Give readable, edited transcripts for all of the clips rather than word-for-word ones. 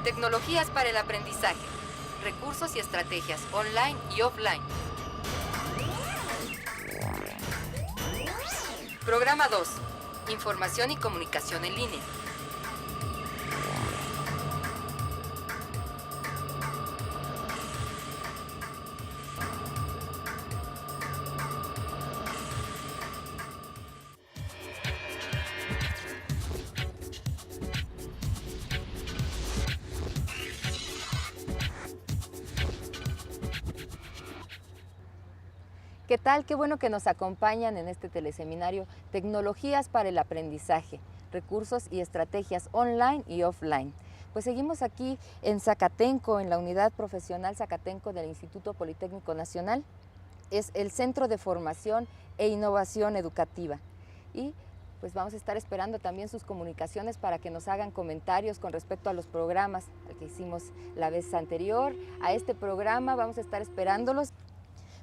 Tecnologías para el aprendizaje, recursos y estrategias online y offline. Programa 2. Información y comunicación en línea. ¿Qué tal? Qué bueno que nos acompañan en este teleseminario Tecnologías para el aprendizaje, recursos y estrategias online y offline. Pues seguimos aquí en Zacatenco, en la Unidad Profesional Zacatenco del Instituto Politécnico Nacional. Es el Centro de Formación e Innovación Educativa. Y pues vamos a estar esperando también sus comunicaciones para que nos hagan comentarios con respecto a los programas que hicimos la vez anterior. A este programa vamos a estar esperándolos.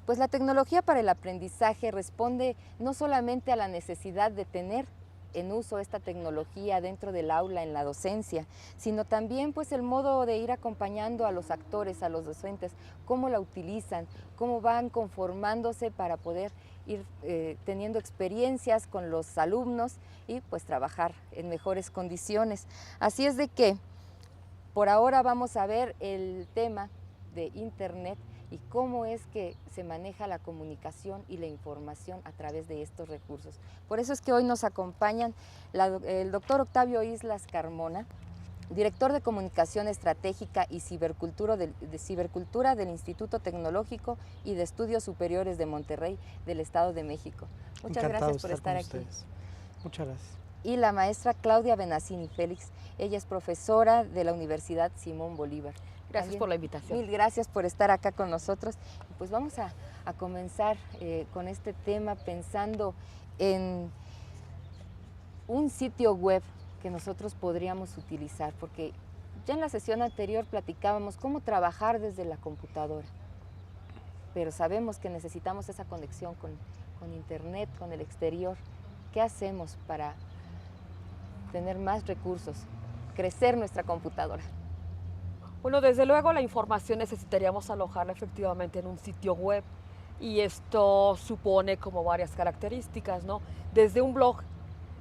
Pues la tecnología para el aprendizaje responde no solamente a la necesidad de tener en uso esta tecnología dentro del aula, en la docencia, sino también pues el modo de ir acompañando a los actores, a los docentes, cómo la utilizan, cómo van conformándose para poder ir teniendo experiencias con los alumnos y pues trabajar en mejores condiciones. Así es de que por ahora vamos a ver el tema de Internet y cómo es que se maneja la comunicación y la información a través de estos recursos. Por eso es que hoy nos acompañan el doctor Octavio Islas Carmona, director de Comunicación Estratégica y Cibercultura del Instituto Tecnológico y de Estudios Superiores de Monterrey del Estado de México. Muchas gracias por estar aquí. Muchas gracias. Y la maestra Claudia Benassini Félix, ella es profesora de la Universidad Simón Bolívar. Gracias por la invitación. Mil gracias por estar acá con nosotros. Pues vamos a comenzar con este tema pensando en un sitio web que nosotros podríamos utilizar, porque ya en la sesión anterior platicábamos cómo trabajar desde la computadora, pero sabemos que necesitamos esa conexión con Internet, con el exterior. ¿Qué hacemos para tener más recursos, crecer nuestra computadora? Bueno, desde luego la información necesitaríamos alojarla efectivamente en un sitio web y esto supone como varias características, ¿no? Desde un blog,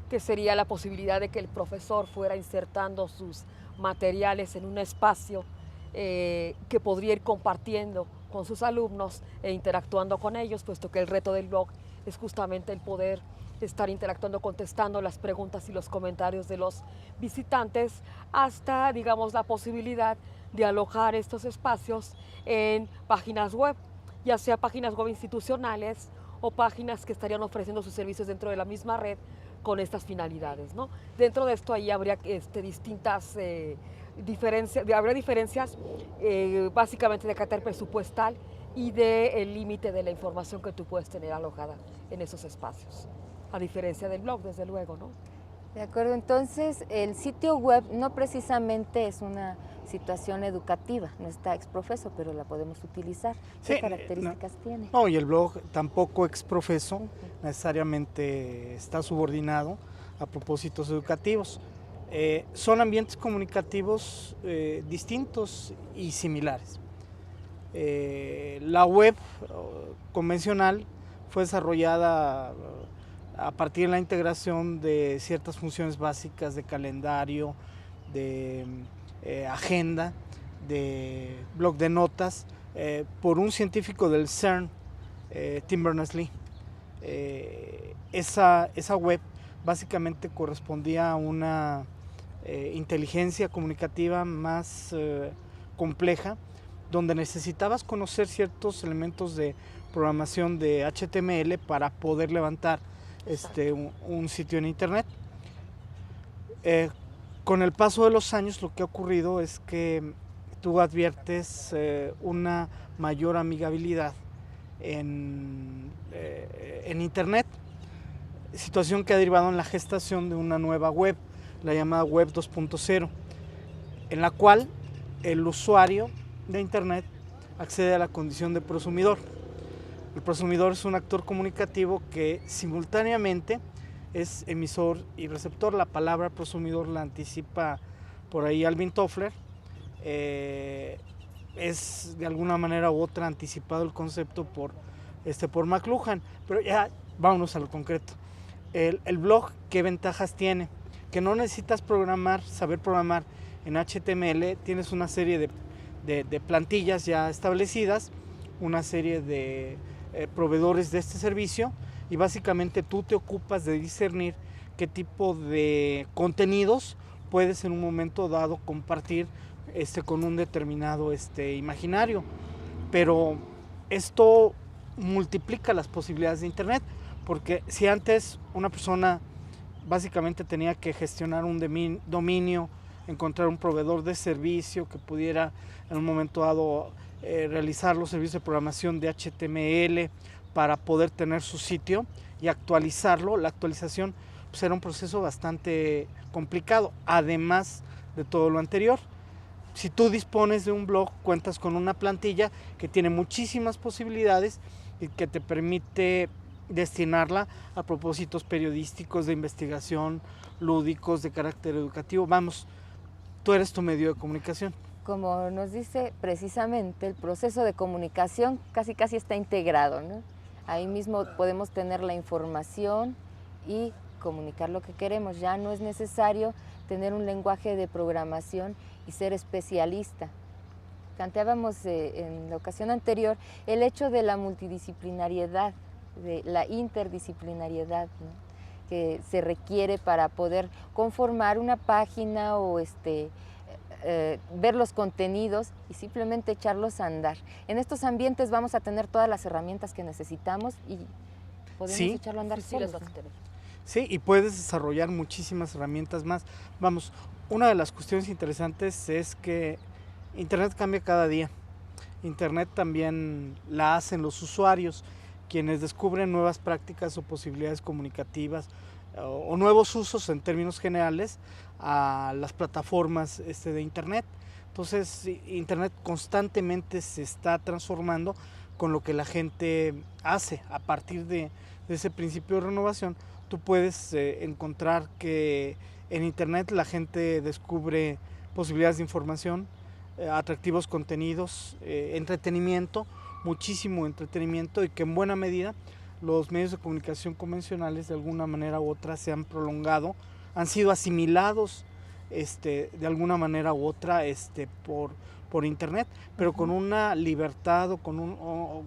que sería la posibilidad de que el profesor fuera insertando sus materiales en un espacio que podría ir compartiendo con sus alumnos e interactuando con ellos, puesto que el reto del blog es justamente el poder estar interactuando, contestando las preguntas y los comentarios de los visitantes, hasta, digamos, la posibilidad de alojar estos espacios en páginas web, ya sea páginas web institucionales o páginas que estarían ofreciendo sus servicios dentro de la misma red con estas finalidades, ¿no? Dentro de esto ahí habría distintas diferencias básicamente de carácter presupuestal y del límite de la información que tú puedes tener alojada en esos espacios, a diferencia del blog, desde luego, ¿no? De acuerdo, entonces el sitio web no precisamente es una situación educativa, no está exprofeso, pero la podemos utilizar. ¿Qué características tiene? No, y el blog tampoco exprofeso necesariamente está subordinado a propósitos educativos. Son ambientes comunicativos distintos y similares. La web convencional fue desarrollada a partir de la integración de ciertas funciones básicas de calendario, de agenda, de blog de notas, por un científico del CERN, Tim Berners-Lee. Esa web básicamente correspondía a una inteligencia comunicativa más compleja, donde necesitabas conocer ciertos elementos de programación de HTML para poder levantar un sitio en internet. Con el paso de los años lo que ha ocurrido es que tú adviertes una mayor amigabilidad en internet, situación que ha derivado en la gestación de una nueva web, la llamada web 2.0, en la cual el usuario de internet accede a la condición de prosumidor. El prosumidor es un actor comunicativo que simultáneamente es emisor y receptor. La palabra prosumidor la anticipa por ahí Alvin Toffler, es de alguna manera u otra anticipado el concepto por McLuhan. Pero ya vámonos a lo concreto. El blog, ¿qué ventajas tiene? Que no necesitas saber programar en HTML, tienes una serie de plantillas ya establecidas, una serie de proveedores de este servicio, y básicamente tú te ocupas de discernir qué tipo de contenidos puedes en un momento dado compartir con un determinado imaginario. Pero esto multiplica las posibilidades de Internet, porque si antes una persona básicamente tenía que gestionar un dominio, encontrar un proveedor de servicio que pudiera en un momento dado realizar los servicios de programación de HTML para poder tener su sitio y actualizarlo, la actualización pues era un proceso bastante complicado, además de todo lo anterior. Si tú dispones de un blog, cuentas con una plantilla que tiene muchísimas posibilidades y que te permite destinarla a propósitos periodísticos, de investigación, lúdicos, de carácter educativo. Vamos, tú eres tu medio de comunicación. Como nos dice precisamente, el proceso de comunicación casi está integrado, ¿no? Ahí mismo podemos tener la información y comunicar lo que queremos. Ya no es necesario tener un lenguaje de programación y ser especialista. Planteábamos en la ocasión anterior el hecho de la multidisciplinariedad, de la interdisciplinariedad, ¿no?, que se requiere para poder conformar una página o ver los contenidos y simplemente echarlos a andar. En estos ambientes vamos a tener todas las herramientas que necesitamos y podemos echarlo a andar solos. Sí, y puedes desarrollar muchísimas herramientas más. Vamos, una de las cuestiones interesantes es que Internet cambia cada día. Internet también la hacen los usuarios, quienes descubren nuevas prácticas o posibilidades comunicativas o nuevos usos en términos generales a las plataformas de Internet. Entonces, Internet constantemente se está transformando con lo que la gente hace. A partir de ese principio de renovación, tú puedes encontrar que en Internet la gente descubre posibilidades de información, atractivos contenidos, entretenimiento, muchísimo entretenimiento, y que en buena medida los medios de comunicación convencionales de alguna manera u otra se han prolongado, han sido asimilados de alguna manera u otra por Internet, pero con una libertad o con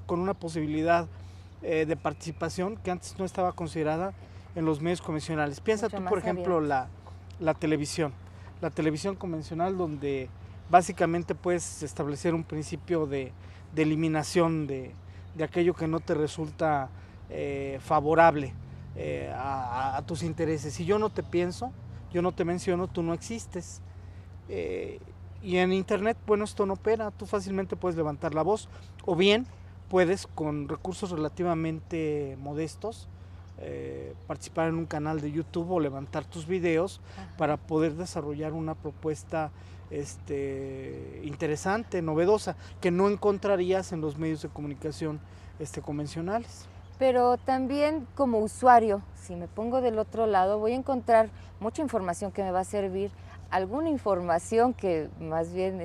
una posibilidad de participación que antes no estaba considerada en los medios convencionales. Piensa tú, por ejemplo, la televisión. La televisión convencional, donde básicamente puedes establecer un principio de eliminación de aquello que no te resulta favorable a tus intereses. Si yo no te pienso, yo no te menciono, tú no existes. Y en Internet, bueno, esto no opera. Tú fácilmente puedes levantar la voz, o bien puedes, con recursos relativamente modestos, participar en un canal de YouTube o levantar tus videos para poder desarrollar una propuesta interesante, novedosa, que no encontrarías en los medios de comunicación convencionales. Pero también como usuario, si me pongo del otro lado, voy a encontrar mucha información que me va a servir, alguna información que más bien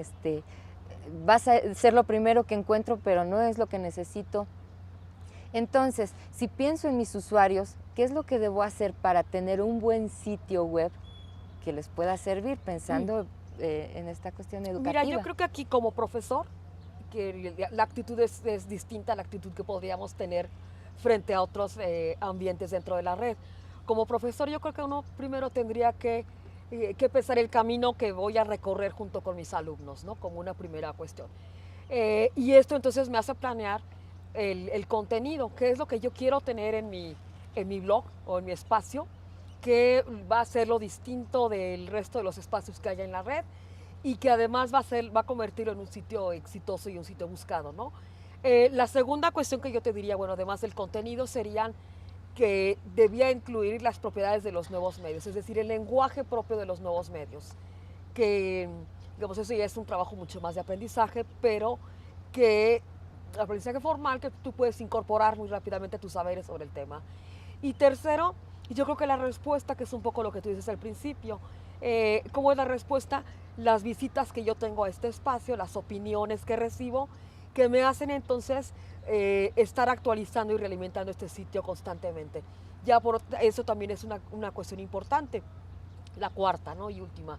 va a ser lo primero que encuentro, pero no es lo que necesito. Entonces, si pienso en mis usuarios, ¿qué es lo que debo hacer para tener un buen sitio web que les pueda servir, pensando en esta cuestión educativa? Mira, yo creo que aquí como profesor, que la actitud es distinta a la actitud que podríamos tener frente a otros ambientes dentro de la red. Como profesor, yo creo que uno primero tendría que pensar el camino que voy a recorrer junto con mis alumnos, ¿no?, como una primera cuestión. Y esto entonces me hace planear el contenido, qué es lo que yo quiero tener en mi blog o en mi espacio, que va a ser lo distinto del resto de los espacios que haya en la red y que además va a convertirlo en un sitio exitoso y un sitio buscado, ¿no? La segunda cuestión que yo te diría, bueno, además del contenido, serían que debía incluir las propiedades de los nuevos medios, es decir, el lenguaje propio de los nuevos medios, que, digamos, eso ya es un trabajo mucho más de aprendizaje, pero que aprendizaje formal que tú puedes incorporar muy rápidamente tus saberes sobre el tema. Y tercero, yo creo que la respuesta, que es un poco lo que tú dices al principio, ¿cómo es la respuesta? las visitas que yo tengo a este espacio, las opiniones que recibo, que me hacen entonces estar actualizando y realimentando este sitio constantemente. Ya por eso también es una cuestión importante. La cuarta, ¿no? Y última.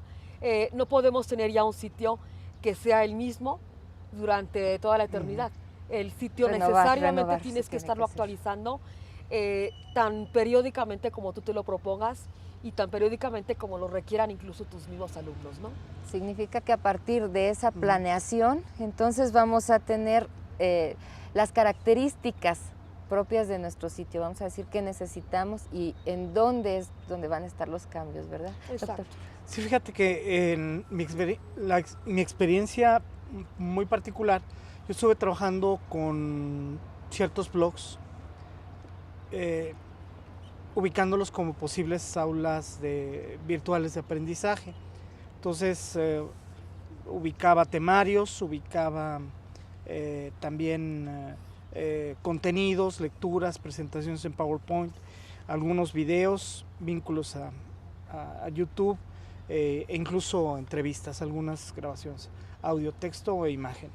No podemos tener ya un sitio que sea el mismo durante toda la eternidad. El sitio necesariamente tienes que estarlo actualizando tan periódicamente como tú te lo propongas y tan periódicamente como lo requieran incluso tus mismos alumnos, ¿no? Significa que a partir de esa planeación, entonces vamos a tener las características propias de nuestro sitio. Vamos a decir qué necesitamos y en dónde es donde van a estar los cambios, ¿verdad? Exacto. Doctor. Sí, fíjate que en mi experiencia muy particular, yo estuve trabajando con ciertos blogs, ubicándolos como posibles aulas virtuales de aprendizaje. Entonces, ubicaba temarios, ubicaba también contenidos, lecturas, presentaciones en PowerPoint, algunos videos, vínculos a YouTube, e incluso entrevistas, algunas grabaciones, audio, texto e imagen.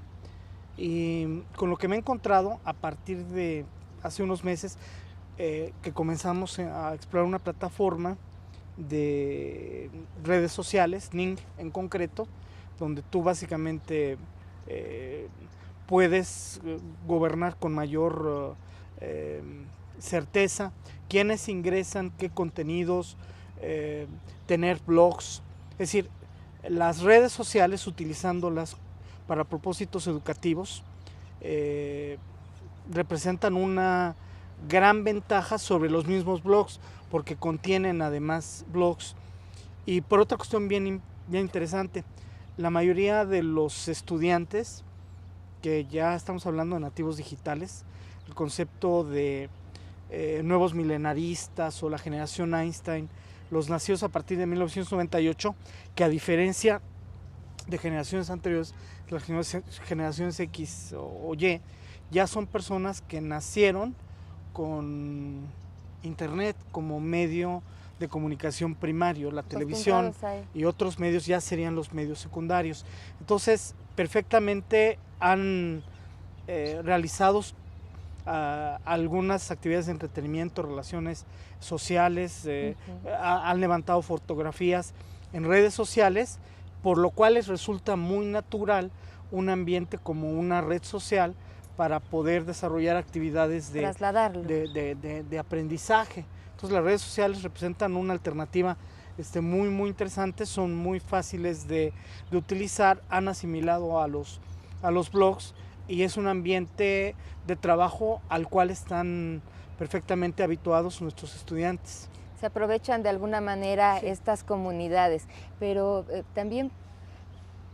Y con lo que me he encontrado a partir de hace unos meses, que comenzamos a explorar una plataforma de redes sociales, Ning en concreto, donde tú básicamente puedes gobernar con mayor certeza quiénes ingresan, qué contenidos, tener blogs, es decir, las redes sociales utilizándolas para propósitos educativos representan una gran ventaja sobre los mismos blogs porque contienen además blogs. Y por otra cuestión bien interesante, la mayoría de los estudiantes, que ya estamos hablando de nativos digitales, el concepto de nuevos milenaristas o la generación Einstein, los nacidos a partir de 1998, que a diferencia de generaciones anteriores, las generaciones X o Y, ya son personas que nacieron con internet como medio de comunicación primario, la televisión y otros medios ya serían los medios secundarios. Entonces, perfectamente han realizado algunas actividades de entretenimiento, relaciones sociales, han levantado fotografías en redes sociales, por lo cual les resulta muy natural un ambiente como una red social para poder desarrollar actividades de aprendizaje. Entonces las redes sociales representan una alternativa muy interesante, son muy fáciles de utilizar, han asimilado a los blogs y es un ambiente de trabajo al cual están perfectamente habituados nuestros estudiantes. Se aprovechan de alguna manera estas comunidades, pero también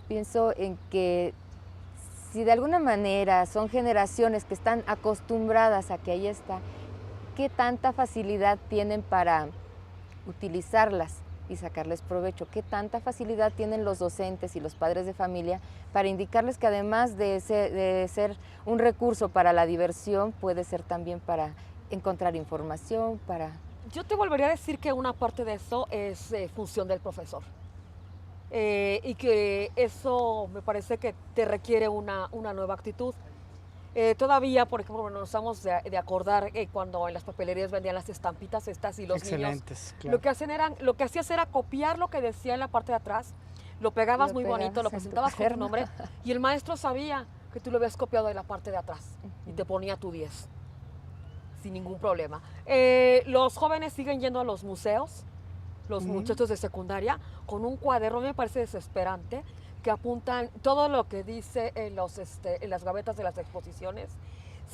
pienso en que si de alguna manera son generaciones que están acostumbradas a que ahí está, ¿qué tanta facilidad tienen para utilizarlas y sacarles provecho? ¿Qué tanta facilidad tienen los docentes y los padres de familia para indicarles que además de ser un recurso para la diversión, puede ser también para encontrar información, para... Yo te volvería a decir que una parte de eso es función del profesor. Y que eso me parece que te requiere una nueva actitud. Todavía, por ejemplo, nos estamos de acordar cuando en las papelerías vendían las estampitas estas y los niños, claro. Lo que hacías era copiar lo que decía en la parte de atrás, lo pegabas muy bonito, lo presentabas con tu nombre y el maestro sabía que tú lo habías copiado de la parte de atrás y te ponía tu 10 sin ningún problema. Los jóvenes siguen yendo a los museos, los muchachos de secundaria, con un cuaderno, me parece desesperante, que apuntan todo lo que dice en las gavetas de las exposiciones,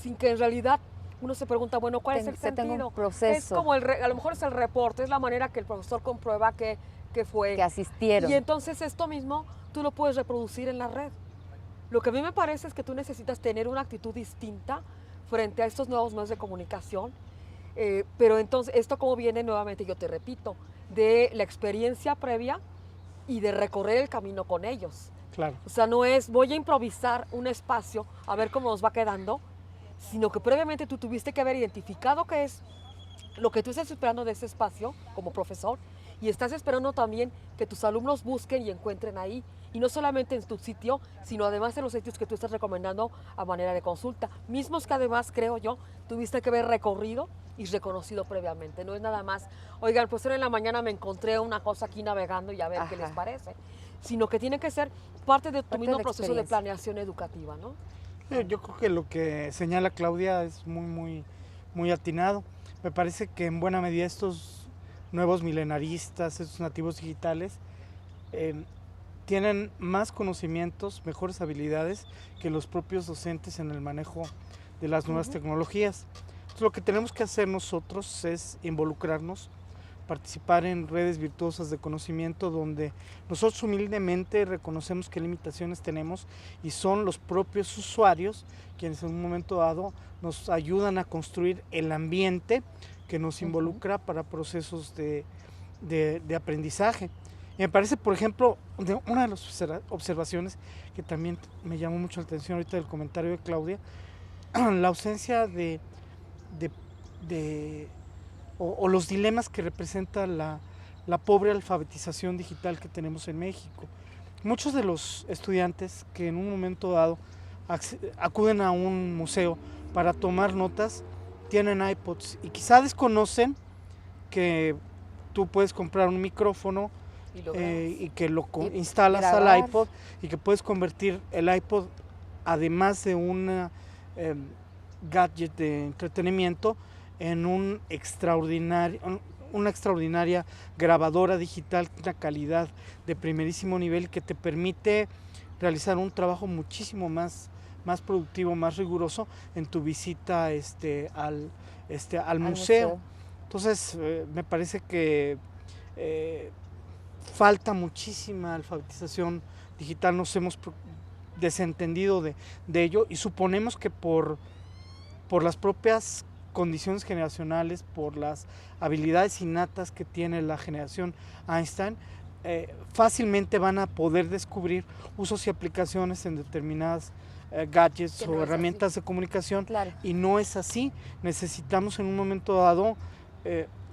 sin que en realidad uno se pregunta, bueno, ¿cuál es el sentido? Tengo un proceso. Es como a lo mejor es el reporte, es la manera que el profesor comprueba que fue. Que asistieron. Y entonces esto mismo tú lo puedes reproducir en la red. Lo que a mí me parece es que tú necesitas tener una actitud distinta frente a estos nuevos medios de comunicación, pero entonces esto como viene nuevamente, yo te repito, de la experiencia previa y de recorrer el camino con ellos. Claro. O sea, no es voy a improvisar un espacio a ver cómo nos va quedando, sino que previamente tú tuviste que haber identificado qué es lo que tú estás esperando de ese espacio como profesor y estás esperando también que tus alumnos busquen y encuentren ahí, y no solamente en tu sitio, sino además en los sitios que tú estás recomendando a manera de consulta, mismos que además, creo yo, tuviste que haber recorrido y reconocido previamente. No es nada más, oigan, pues hoy en la mañana me encontré una cosa aquí navegando y a ver qué les parece, sino que tiene que ser parte de tu mismo proceso de planeación educativa, ¿no? Yo creo que lo que señala Claudia es muy atinado. Me parece que en buena medida estos nuevos milenaristas, estos nativos digitales, tienen más conocimientos, mejores habilidades que los propios docentes en el manejo de las nuevas tecnologías. Entonces, lo que tenemos que hacer nosotros es involucrarnos, participar en redes virtuosas de conocimiento donde nosotros humildemente reconocemos qué limitaciones tenemos y son los propios usuarios quienes en un momento dado nos ayudan a construir el ambiente que nos involucra para procesos de aprendizaje. Y me parece, por ejemplo, una de las observaciones que también me llamó mucho la atención ahorita del comentario de Claudia, la ausencia o los dilemas que representa la pobre alfabetización digital que tenemos en México. Muchos de los estudiantes que en un momento dado acuden a un museo para tomar notas tienen iPods y quizá desconocen que tú puedes comprar un micrófono y que lo instalas al iPod y que puedes convertir el iPod, además de un gadget de entretenimiento, en una extraordinaria grabadora digital de una calidad de primerísimo nivel que te permite realizar un trabajo muchísimo más productivo, más riguroso en tu visita al museo. Entonces, me parece que falta muchísima alfabetización digital, nos hemos desentendido de ello y suponemos que por las propias condiciones generacionales, por las habilidades innatas que tiene la generación Einstein, fácilmente van a poder descubrir usos y aplicaciones en determinadas gadgets o herramientas de comunicación. Claro. Y no es así. Necesitamos en un momento dado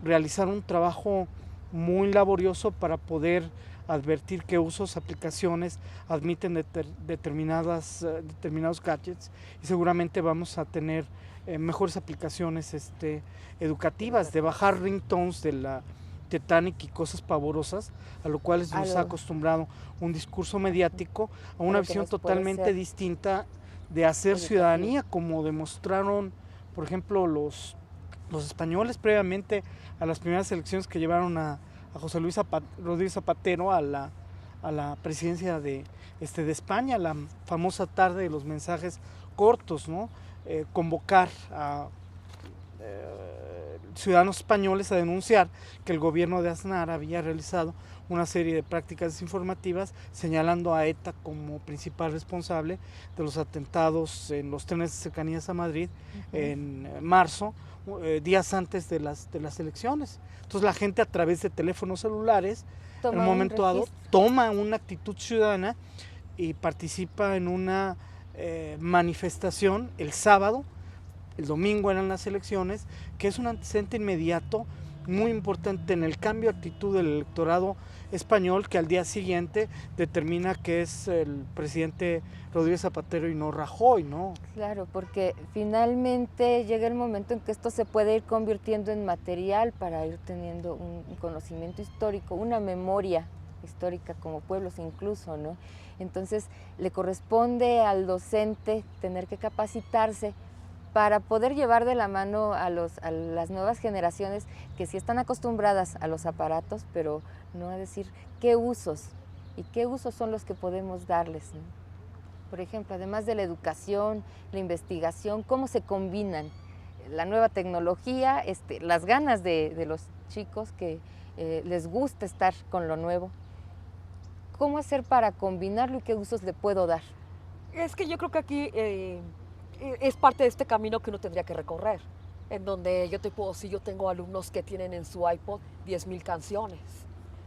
realizar un trabajo muy laborioso para poder advertir qué usos, aplicaciones admiten determinados gadgets y seguramente vamos a tener mejores aplicaciones educativas, de bajar ringtones de la Titanic y cosas pavorosas, a lo cual nos ha acostumbrado un discurso mediático, a una visión totalmente distinta de hacer ciudadanía, como demostraron, por ejemplo, los españoles previamente a las primeras elecciones que llevaron a José Luis Rodríguez Zapatero a la presidencia de España, la famosa tarde de los mensajes cortos, ¿no? Convocar a ciudadanos españoles a denunciar que el gobierno de Aznar había realizado una serie de prácticas desinformativas señalando a ETA como principal responsable de los atentados en los trenes de cercanías a Madrid en marzo, días antes de las elecciones. Entonces la gente a través de teléfonos celulares en un momento dado toma una actitud ciudadana y participa en una manifestación el sábado. El domingo eran las elecciones, que es un antecedente inmediato muy importante en el cambio de actitud del electorado español, que al día siguiente determina que es el presidente Rodríguez Zapatero y no Rajoy, ¿no? Claro, porque finalmente llega el momento en que esto se puede ir convirtiendo en material para ir teniendo un conocimiento histórico, una memoria histórica como pueblos incluso, ¿no? Entonces le corresponde al docente tener que capacitarse para poder llevar de la mano a las nuevas generaciones que sí están acostumbradas a los aparatos, pero no a decir qué usos son los que podemos darles, ¿no? Por ejemplo, además de la educación, la investigación, cómo se combinan la nueva tecnología, las ganas de los chicos que les gusta estar con lo nuevo. ¿Cómo hacer para combinarlo y qué usos le puedo dar? Es que yo creo que aquí es parte de este camino que uno tendría que recorrer, en donde yo te puedo decir, yo tengo alumnos que tienen en su iPod 10,000 canciones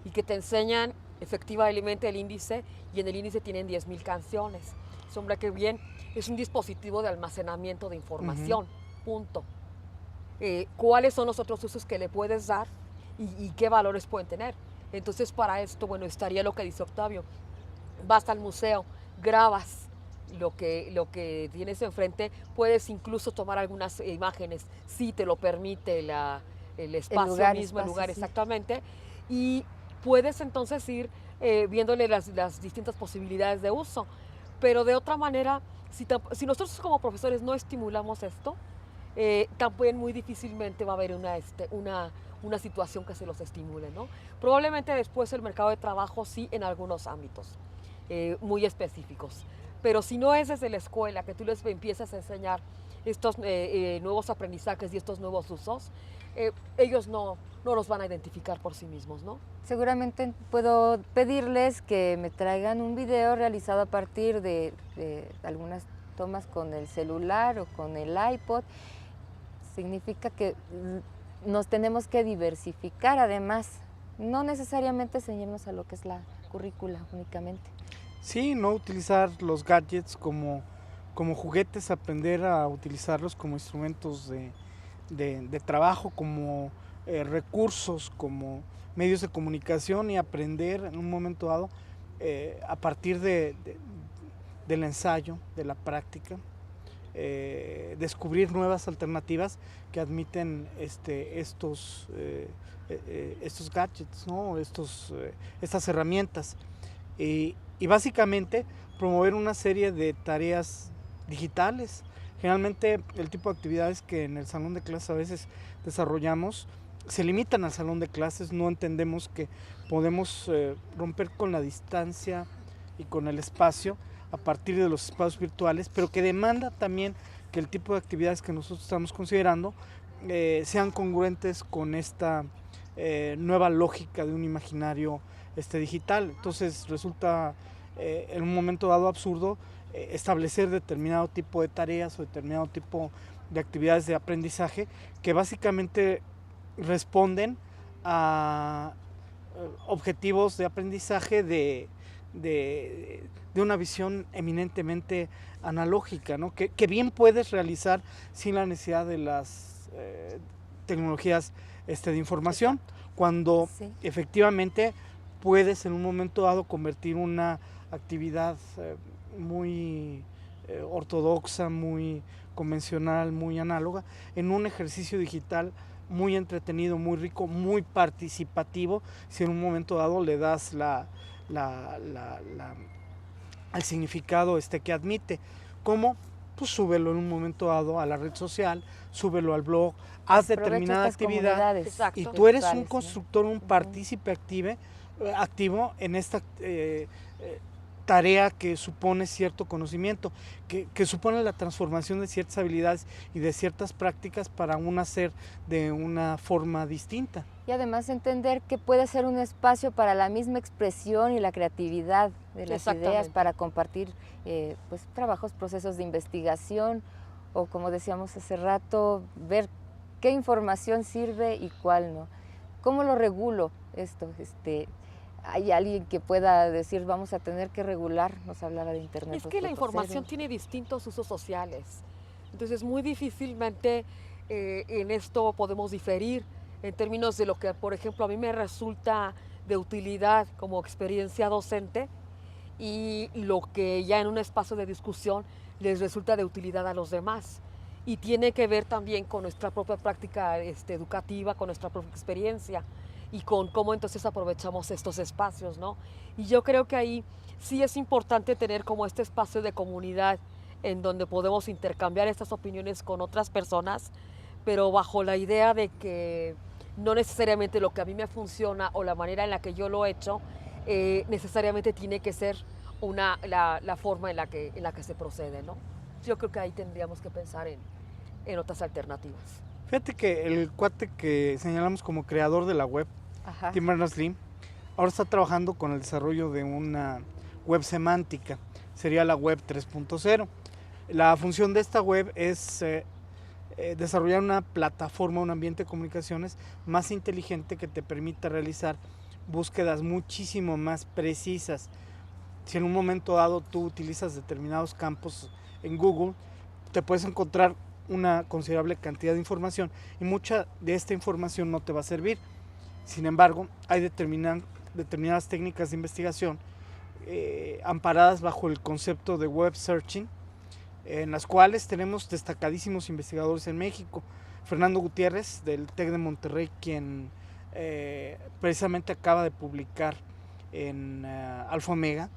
y que te enseñan efectivamente el índice y en el índice tienen 10,000 canciones. Hombre, que bien, es un dispositivo de almacenamiento de información, punto. ¿Cuáles son los otros usos que le puedes dar y qué valores pueden tener. Entonces, para esto, bueno, estaría lo que dice Octavio. Vas al museo, grabas lo que tienes enfrente, puedes incluso tomar algunas imágenes, si te lo permite el espacio mismo, el lugar sí. exactamente, y puedes entonces ir viéndole las distintas posibilidades de uso. Pero de otra manera, si nosotros como profesores no estimulamos esto, también muy difícilmente va a haber una situación que se los estimule, ¿no? Probablemente después el mercado de trabajo sí en algunos ámbitos muy específicos, pero si no es desde la escuela que tú les empiezas a enseñar estos nuevos aprendizajes y estos nuevos usos, ellos no los van a identificar por sí mismos, ¿no? Seguramente puedo pedirles que me traigan un video realizado a partir de algunas tomas con el celular o con el iPod. Significa que nos tenemos que diversificar, además, no necesariamente ceñirnos a lo que es la currícula únicamente. Sí, no utilizar los gadgets como juguetes, aprender a utilizarlos como instrumentos de trabajo, como recursos, como medios de comunicación, y aprender en un momento dado a partir del ensayo, de la práctica, descubrir nuevas alternativas que admiten estos gadgets, ¿no? Estas herramientas. Y básicamente promover una serie de tareas digitales. Generalmente el tipo de actividades que en el salón de clases a veces desarrollamos se limitan al salón de clases. No entendemos que podemos romper con la distancia y con el espacio a partir de los espacios virtuales, pero que demanda también que el tipo de actividades que nosotros estamos considerando sean congruentes con esta nueva lógica de un imaginario digital. Entonces resulta en un momento dado absurdo establecer determinado tipo de tareas o determinado tipo de actividades de aprendizaje que básicamente responden a objetivos de aprendizaje de una visión eminentemente analógica, ¿no? Que bien puedes realizar sin la necesidad de las tecnologías de información, cuando Sí. efectivamente puedes en un momento dado convertir una actividad muy ortodoxa, muy convencional, muy análoga, en un ejercicio digital muy entretenido, muy rico, muy participativo, si en un momento dado le das el significado que admite. ¿Cómo? Pues súbelo en un momento dado a la red social, súbelo al blog, haz Aprovecha determinada estas actividad comunidades Exacto. y tú eres un virtuales, ¿no? constructor, un partícipe activo en esta tarea que supone cierto conocimiento, que supone la transformación de ciertas habilidades y de ciertas prácticas para un hacer de una forma distinta. Y además entender que puede ser un espacio para la misma expresión y la creatividad de las ideas, Exactamente. para compartir pues, trabajos, procesos de investigación, o como decíamos hace rato, ver qué información sirve y cuál no. ¿Cómo lo regulo esto? ¿Hay alguien que pueda decir vamos a tener que regular? Nos hablaba de internet. Es que la información tiene distintos usos sociales, entonces muy difícilmente en esto podemos diferir en términos de lo que, por ejemplo, a mí me resulta de utilidad como experiencia docente y lo que ya en un espacio de discusión les resulta de utilidad a los demás. Y tiene que ver también con nuestra propia práctica educativa, con nuestra propia experiencia y con cómo entonces aprovechamos estos espacios, ¿no? Y yo creo que ahí sí es importante tener como este espacio de comunidad en donde podemos intercambiar estas opiniones con otras personas, pero bajo la idea de que no necesariamente lo que a mí me funciona o la manera en la que yo lo he hecho necesariamente tiene que ser la forma en la que se procede, ¿no? Yo creo que ahí tendríamos que pensar en otras alternativas. Fíjate que el cuate que señalamos como creador de la web, Ajá. Tim Berners-Lee, ahora está trabajando con el desarrollo de una web semántica, sería la web 3.0. La función de esta web es desarrollar una plataforma, un ambiente de comunicaciones más inteligente que te permita realizar búsquedas muchísimo más precisas. Si en un momento dado tú utilizas determinados campos en Google, te puedes encontrar una considerable cantidad de información y mucha de esta información no te va a servir. Sin embargo, hay determinadas técnicas de investigación amparadas bajo el concepto de web searching, en las cuales tenemos destacadísimos investigadores en México. Fernando Gutiérrez del TEC de Monterrey, quien precisamente acaba de publicar en Alfa Omega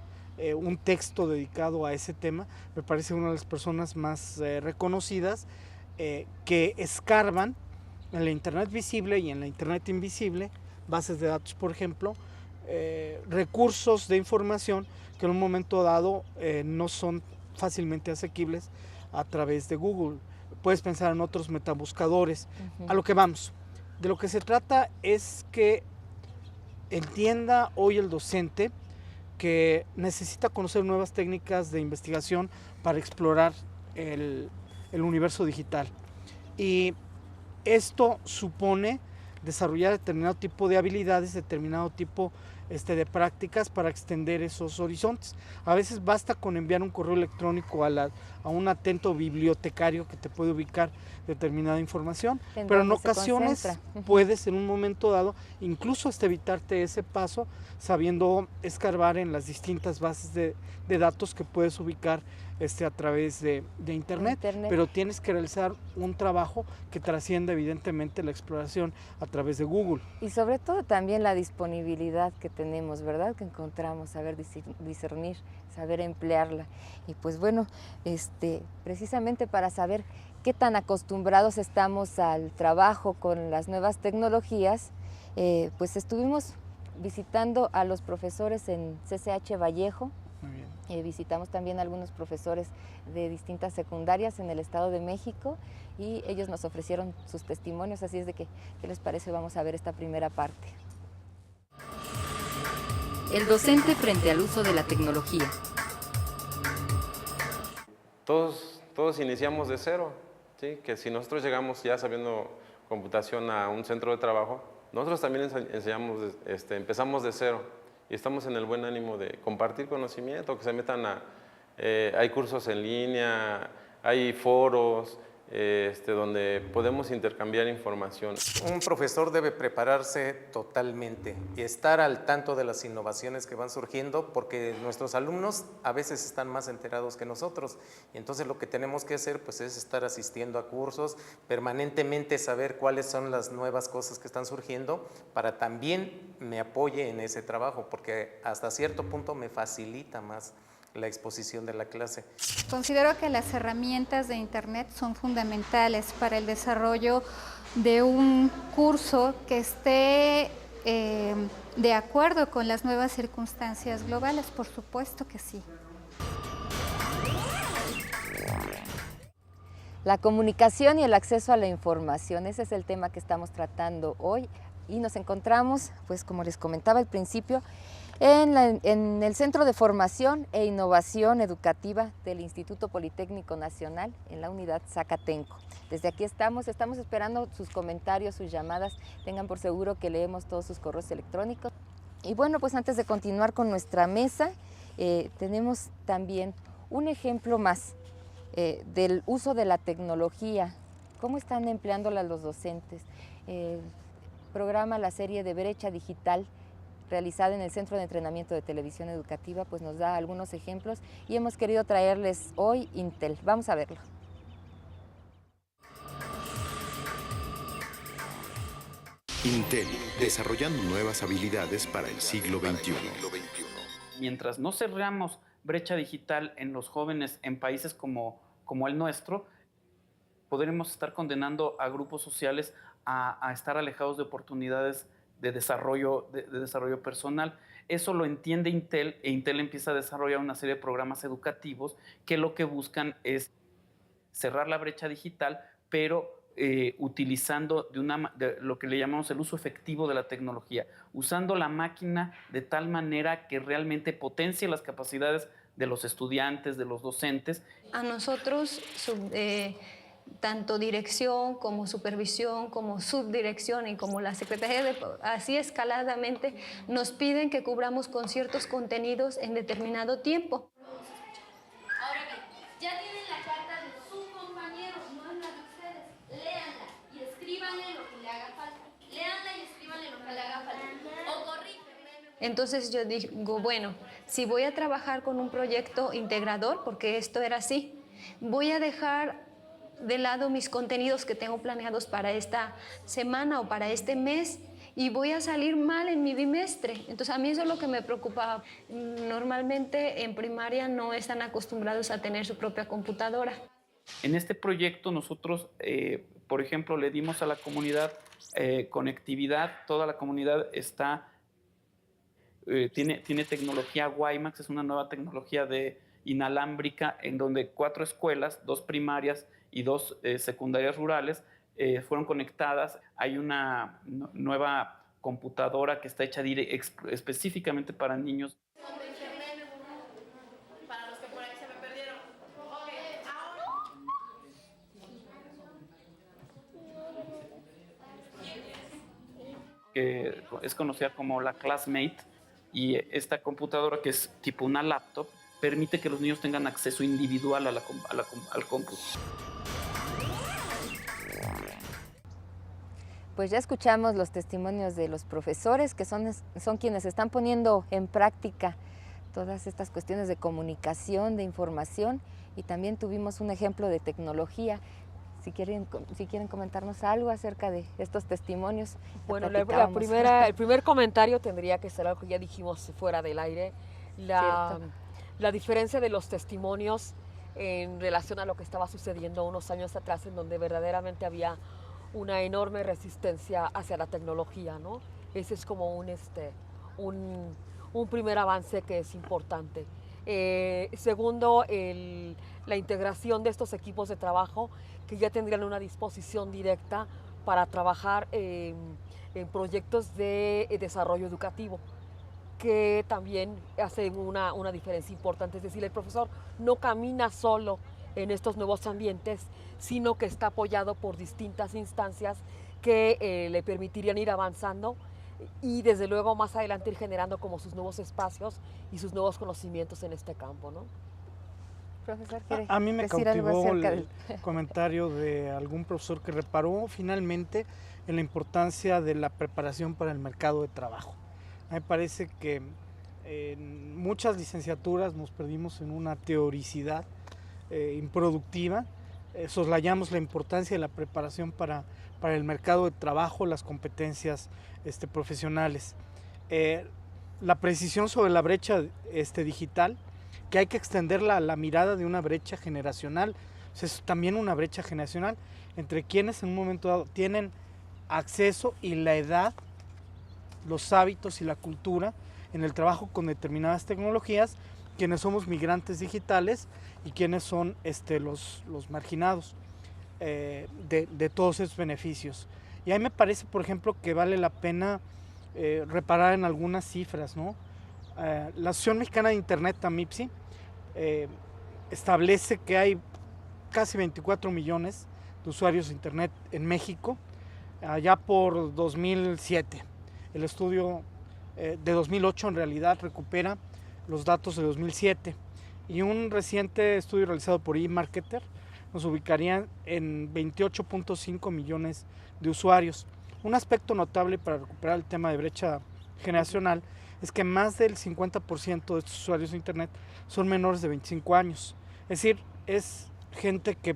un texto dedicado a ese tema. Me parece una de las personas más reconocidas que escarban en la Internet visible y en la Internet invisible, bases de datos, por ejemplo, recursos de información que en un momento dado no son fácilmente asequibles a través de Google. Puedes pensar en otros metabuscadores. A lo que vamos. De lo que se trata es que entienda hoy el docente que necesita conocer nuevas técnicas de investigación para explorar el universo digital. Y esto supone desarrollar determinado tipo de habilidades, determinado tipo de prácticas para extender esos horizontes. A veces basta con enviar un correo electrónico a un atento bibliotecario que te puede ubicar determinada información, pero en ocasiones puedes en un momento dado incluso evitarte ese paso sabiendo escarbar en las distintas bases de datos que puedes ubicar a través de internet, pero tienes que realizar un trabajo que trascienda evidentemente la exploración a través de Google. Y sobre todo también la disponibilidad que tenemos, ¿verdad? Que encontramos, saber discernir, saber emplearla. Y pues bueno, precisamente para saber qué tan acostumbrados estamos al trabajo con las nuevas tecnologías, pues estuvimos visitando a los profesores en CCH Vallejo. Muy bien. Visitamos también a algunos profesores de distintas secundarias en el Estado de México y ellos nos ofrecieron sus testimonios, así es de que, ¿qué les parece? Vamos a ver esta primera parte. El docente frente al uso de la tecnología. Todos iniciamos de cero, ¿sí? Que si nosotros llegamos ya sabiendo computación a un centro de trabajo, nosotros también empezamos de cero. Y estamos en el buen ánimo de compartir conocimiento, que se metan hay cursos en línea, hay foros donde podemos intercambiar información. Un profesor debe prepararse totalmente y estar al tanto de las innovaciones que van surgiendo, porque nuestros alumnos a veces están más enterados que nosotros, y entonces lo que tenemos que hacer pues es estar asistiendo a cursos, permanentemente saber cuáles son las nuevas cosas que están surgiendo para también me apoye en ese trabajo, porque hasta cierto punto me facilita más la exposición de la clase. Considero que las herramientas de Internet son fundamentales para el desarrollo de un curso que esté de acuerdo con las nuevas circunstancias globales, por supuesto que sí. La comunicación y el acceso a la información, ese es el tema que estamos tratando hoy y nos encontramos, pues como les comentaba al principio, en el Centro de Formación e Innovación Educativa del Instituto Politécnico Nacional en la unidad Zacatenco. Desde aquí estamos esperando sus comentarios, sus llamadas, tengan por seguro que leemos todos sus correos electrónicos. Y bueno, pues antes de continuar con nuestra mesa, tenemos también un ejemplo más del uso de la tecnología, cómo están empleándola los docentes. El programa, la serie de Brecha Digital, realizada en el Centro de Entrenamiento de Televisión Educativa, pues nos da algunos ejemplos y hemos querido traerles hoy Intel. Vamos a verlo. Intel, desarrollando nuevas habilidades para el siglo XXI. Mientras no cerramos brecha digital en los jóvenes en países como el nuestro, podremos estar condenando a grupos sociales a estar alejados de oportunidades de desarrollo personal. Eso lo entiende Intel, e Intel empieza a desarrollar una serie de programas educativos que lo que buscan es cerrar la brecha digital, pero utilizando de lo que le llamamos el uso efectivo de la tecnología, usando la máquina de tal manera que realmente potencie las capacidades de los estudiantes, de los docentes. A nosotros, tanto dirección como supervisión, como subdirección y como la Secretaría, así escaladamente, nos piden que cubramos con ciertos contenidos en determinado tiempo. Ahora bien, ya tienen la carta de sus compañeros, no es la de ustedes. Léanla y escríbanle lo que le haga falta. Léanla y escríbanle lo que le haga falta. Entonces yo digo, bueno, si voy a trabajar con un proyecto integrador, porque esto era así, voy a dejar de lado mis contenidos que tengo planeados para esta semana o para este mes y voy a salir mal en mi bimestre. Entonces a mí eso es lo que me preocupaba. Normalmente en primaria no están acostumbrados a tener su propia computadora. En este proyecto nosotros, por ejemplo, le dimos a la comunidad conectividad. Toda la comunidad tiene tecnología WiMAX, es una nueva tecnología inalámbrica en donde 4 escuelas, 2 primarias y 2 secundarias rurales fueron conectadas. Hay una nueva computadora que está hecha específicamente para niños. Que es conocida como la Classmate, y esta computadora, que es tipo una laptop, permite que los niños tengan acceso individual al cómputo. Pues ya escuchamos los testimonios de los profesores, que son quienes están poniendo en práctica todas estas cuestiones de comunicación, de información, y también tuvimos un ejemplo de tecnología. Si quieren comentarnos algo acerca de estos testimonios. Bueno, el primer comentario tendría que ser algo que ya dijimos fuera del aire, la diferencia de los testimonios en relación a lo que estaba sucediendo unos años atrás, en donde verdaderamente había una enorme resistencia hacia la tecnología, ¿no? Ese es como un primer avance que es importante. Segundo, la integración de estos equipos de trabajo que ya tendrían una disposición directa para trabajar en proyectos de desarrollo educativo, que también hace una diferencia importante. Es decir, el profesor no camina solo en estos nuevos ambientes, sino que está apoyado por distintas instancias que le permitirían ir avanzando y desde luego más adelante ir generando como sus nuevos espacios y sus nuevos conocimientos en este campo, ¿no? Profesor, a mí me cautivó el comentario de algún profesor que reparó finalmente en la importancia de la preparación para el mercado de trabajo. A mí me parece que en muchas licenciaturas nos perdimos en una teoricidad improductiva, soslayamos la importancia de la preparación para el mercado de trabajo, las competencias profesionales. La precisión sobre la brecha digital, que hay que extenderla a la mirada de una brecha generacional. O sea, es también una brecha generacional entre quienes en un momento dado tienen acceso y la edad, los hábitos y la cultura en el trabajo con determinadas tecnologías, quienes somos migrantes digitales y quienes son los marginados de todos esos beneficios. Y a mí me parece, por ejemplo, que vale la pena reparar en algunas cifras, ¿no? La Asociación Mexicana de Internet, AMIPSI, establece que hay casi 24 millones de usuarios de Internet en México, allá por 2007. El estudio de 2008 en realidad recupera los datos de 2007, y un reciente estudio realizado por eMarketer nos ubicaría en 28.5 millones de usuarios. Un aspecto notable para recuperar el tema de brecha generacional es que más del 50% de estos usuarios de Internet son menores de 25 años. Es decir, es gente que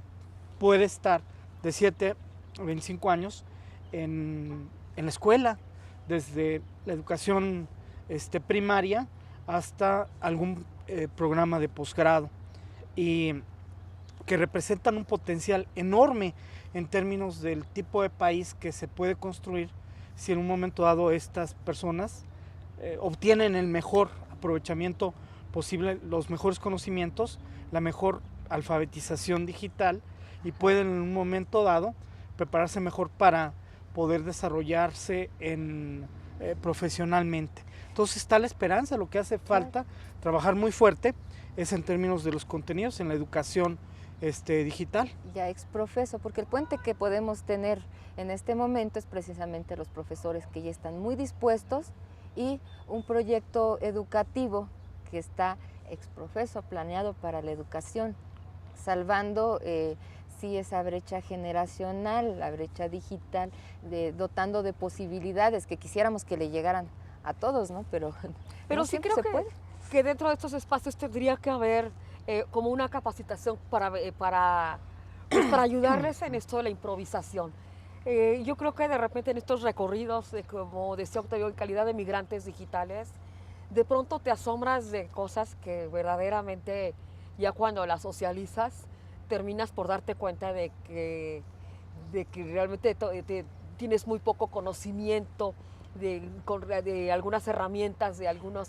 puede estar de 7 a 25 años en la escuela, desde la educación primaria hasta algún programa de posgrado, y que representan un potencial enorme en términos del tipo de país que se puede construir si en un momento dado estas personas obtienen el mejor aprovechamiento posible, los mejores conocimientos, la mejor alfabetización digital, y pueden en un momento dado prepararse mejor para poder desarrollarse profesionalmente. Entonces está la esperanza. Lo que hace falta trabajar muy fuerte es en términos de los contenidos, en la educación digital. Ya exprofeso, porque el puente que podemos tener en este momento es precisamente los profesores que ya están muy dispuestos, y un proyecto educativo que está exprofeso, planeado para la educación, salvando sí esa brecha generacional, la brecha digital, dotando de posibilidades que quisiéramos que le llegaran a todos, ¿no? Pero no sí siempre creo se puede. que dentro de estos espacios tendría que haber como una capacitación para ayudarles en esto de la improvisación. Yo creo que de repente en estos recorridos, como decía Octavio, en calidad de migrantes digitales, de pronto te asombras de cosas que verdaderamente ya cuando las socializas terminas por darte cuenta de que realmente tienes muy poco conocimiento de algunas herramientas, de algunos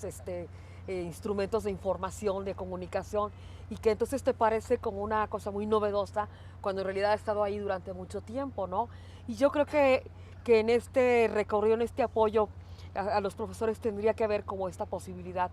instrumentos de información, de comunicación, y que entonces te parece como una cosa muy novedosa cuando en realidad ha estado ahí durante mucho tiempo, ¿no? Y yo creo que en este recorrido, en este apoyo a los profesores tendría que haber como esta posibilidad.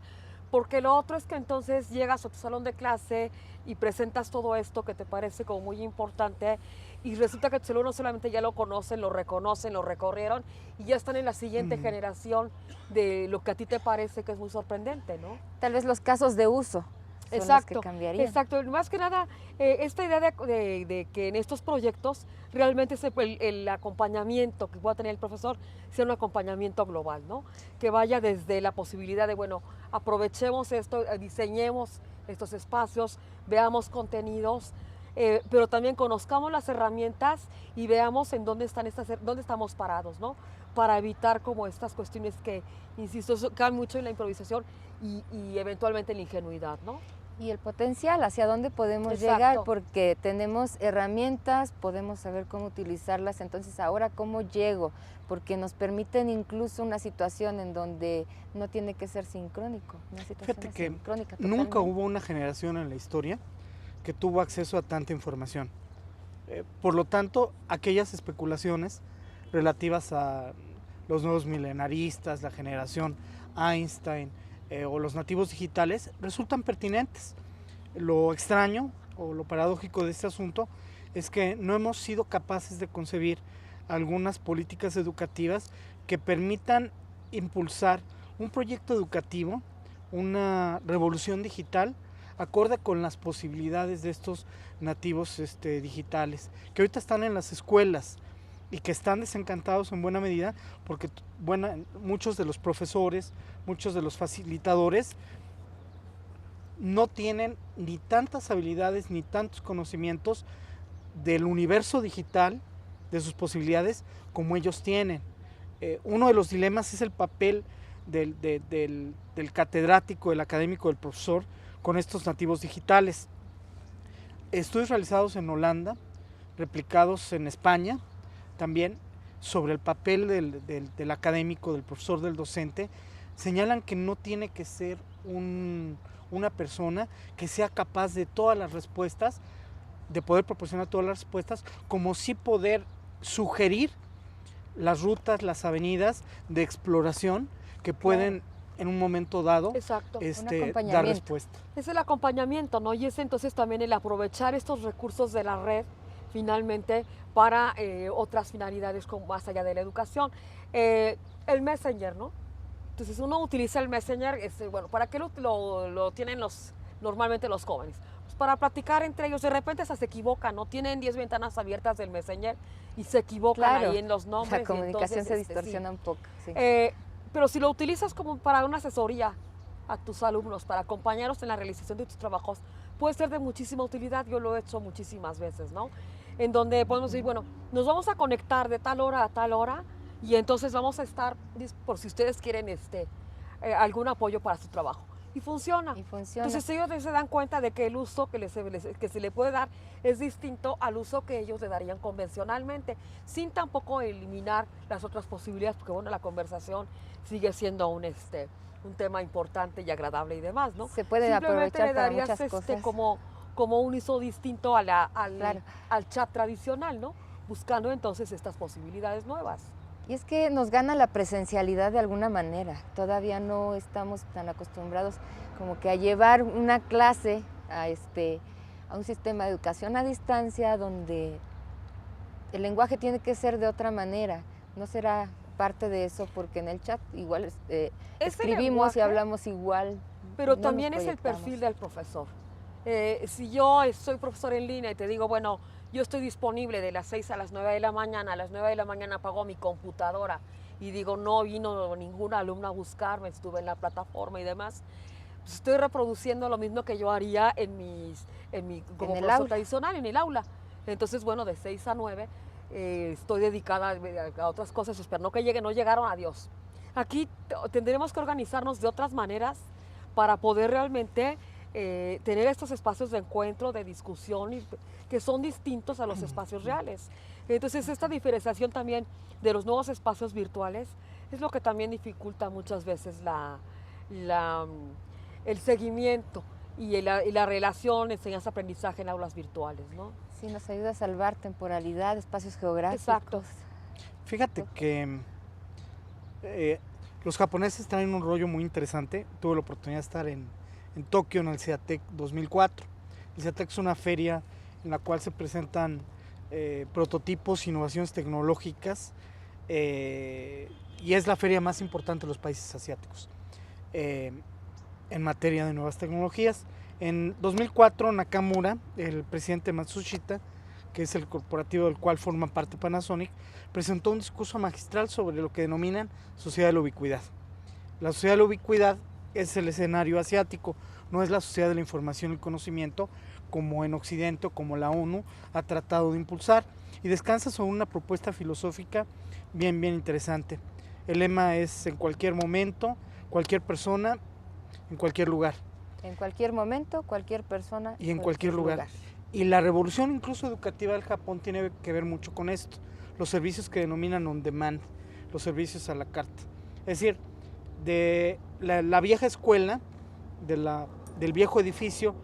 Porque lo otro es que entonces llegas a tu salón de clase y presentas todo esto que te parece como muy importante y resulta que tu celular no solamente ya lo conocen, lo reconocen, lo recorrieron y ya están en la siguiente generación de lo que a ti te parece que es muy sorprendente, ¿no? Tal vez los casos de uso son los que cambiarían. Exacto, más que nada esta idea de que en estos proyectos realmente el acompañamiento que pueda tener el profesor sea un acompañamiento global, ¿no? Que vaya desde la posibilidad de, bueno, aprovechemos esto, diseñemos estos espacios, veamos contenidos, pero también conozcamos las herramientas y veamos en dónde estamos parados, ¿no? Para evitar como estas cuestiones que, insisto, caen mucho en la improvisación y eventualmente en la ingenuidad, ¿no? Y el potencial, hacia dónde podemos Exacto. llegar, porque tenemos herramientas, podemos saber cómo utilizarlas, entonces ahora cómo llego, porque nos permiten incluso una situación en donde no tiene que ser sincrónico, una situación Fíjate que sincrónica nunca totalmente. hubo una generación en la historia que tuvo acceso a tanta información. Por lo tanto, aquellas especulaciones relativas a los nuevos milenaristas, la generación Einstein o los nativos digitales resultan pertinentes. Lo extraño o lo paradójico de este asunto es que no hemos sido capaces de concebir algunas políticas educativas que permitan impulsar un proyecto educativo, una revolución digital acorde con las posibilidades de estos nativos digitales, que ahorita están en las escuelas y que están desencantados en buena medida porque muchos de los profesores, muchos de los facilitadores no tienen ni tantas habilidades ni tantos conocimientos del universo digital, de sus posibilidades, como ellos tienen. Uno de los dilemas es el papel del catedrático, del académico, del profesor con estos nativos digitales. Estudios realizados en Holanda, replicados en España, también sobre el papel del académico, del profesor, del docente, señalan que no tiene que ser una persona que sea capaz de todas las respuestas, de poder proporcionar todas las respuestas, como sí poder sugerir las rutas, las avenidas de exploración que pueden en un momento dado dar respuesta. Es el acompañamiento, ¿no? Y es entonces también el aprovechar estos recursos de la red finalmente para otras finalidades más allá de la educación. El Messenger, ¿no? Entonces uno utiliza el Messenger, bueno, ¿para qué lo tienen normalmente los jóvenes? Pues para platicar entre ellos, de repente se equivocan, ¿no? Tienen 10 ventanas abiertas del Messenger y se equivocan ahí en los nombres. La comunicación entonces, se distorsiona un poco. Sí. Pero si lo utilizas como para una asesoría a tus alumnos, para acompañarlos en la realización de tus trabajos, puede ser de muchísima utilidad. Yo lo he hecho muchísimas veces, ¿no? En donde podemos decir, bueno, nos vamos a conectar de tal hora a tal hora y entonces vamos a estar, por si ustedes quieren algún apoyo para su trabajo. Y funciona. Entonces ellos se dan cuenta de que el uso que se le puede dar es distinto al uso que ellos le darían convencionalmente, sin tampoco eliminar las otras posibilidades, porque bueno, la conversación sigue siendo un tema importante y agradable y demás, ¿no? Se puede aprovechar para muchas cosas. Como un uso distinto al chat tradicional, ¿no? Buscando entonces estas posibilidades nuevas. Y es que nos gana la presencialidad de alguna manera. Todavía no estamos tan acostumbrados como que a llevar una clase a un sistema de educación a distancia donde el lenguaje tiene que ser de otra manera. No será parte de eso porque en el chat igual escribimos y hablamos igual. Pero también es el perfil del profesor. Si yo soy profesor en línea y te digo, bueno, yo estoy disponible de las 6 a las 9 de la mañana, a las 9 de la mañana apago mi computadora y digo, no vino ninguna alumna a buscarme, estuve en la plataforma y demás, pues estoy reproduciendo lo mismo que yo haría como el profesor aula. tradicional, en el aula. Entonces, bueno, de 6 a 9 estoy dedicada a otras cosas, espero no que lleguen, no llegaron, adiós. Aquí tendremos que organizarnos de otras maneras para poder realmente tener estos espacios de encuentro, de discusión, que son distintos a los espacios reales. Entonces, esta diferenciación también de los nuevos espacios virtuales es lo que también dificulta muchas veces el seguimiento y la relación enseñanza-aprendizaje en aulas virtuales, ¿no? Sí, nos ayuda a salvar temporalidad, espacios geográficos. Exacto. Fíjate que los japoneses traen un rollo muy interesante. Tuve la oportunidad de estar en Tokio en el CEATEC 2004. El CEATEC es una feria en la cual se presentan prototipos, innovaciones tecnológicas y es la feria más importante de los países asiáticos en materia de nuevas tecnologías. En 2004 Nakamura, el presidente Matsushita, que es el corporativo del cual forma parte Panasonic, presentó un discurso magistral sobre lo que denominan sociedad de la ubicuidad. La sociedad de la ubicuidad es el escenario asiático, no es la sociedad de la información y el conocimiento como en Occidente, como la ONU ha tratado de impulsar, y descansa sobre una propuesta filosófica bien interesante. El lema es en cualquier momento, cualquier persona, en cualquier lugar. En cualquier momento, cualquier persona. Y en cualquier lugar. Y la revolución incluso educativa del Japón tiene que ver mucho con esto. Los servicios que denominan on demand, los servicios a la carta. Es decir, de la vieja escuela, del viejo edificio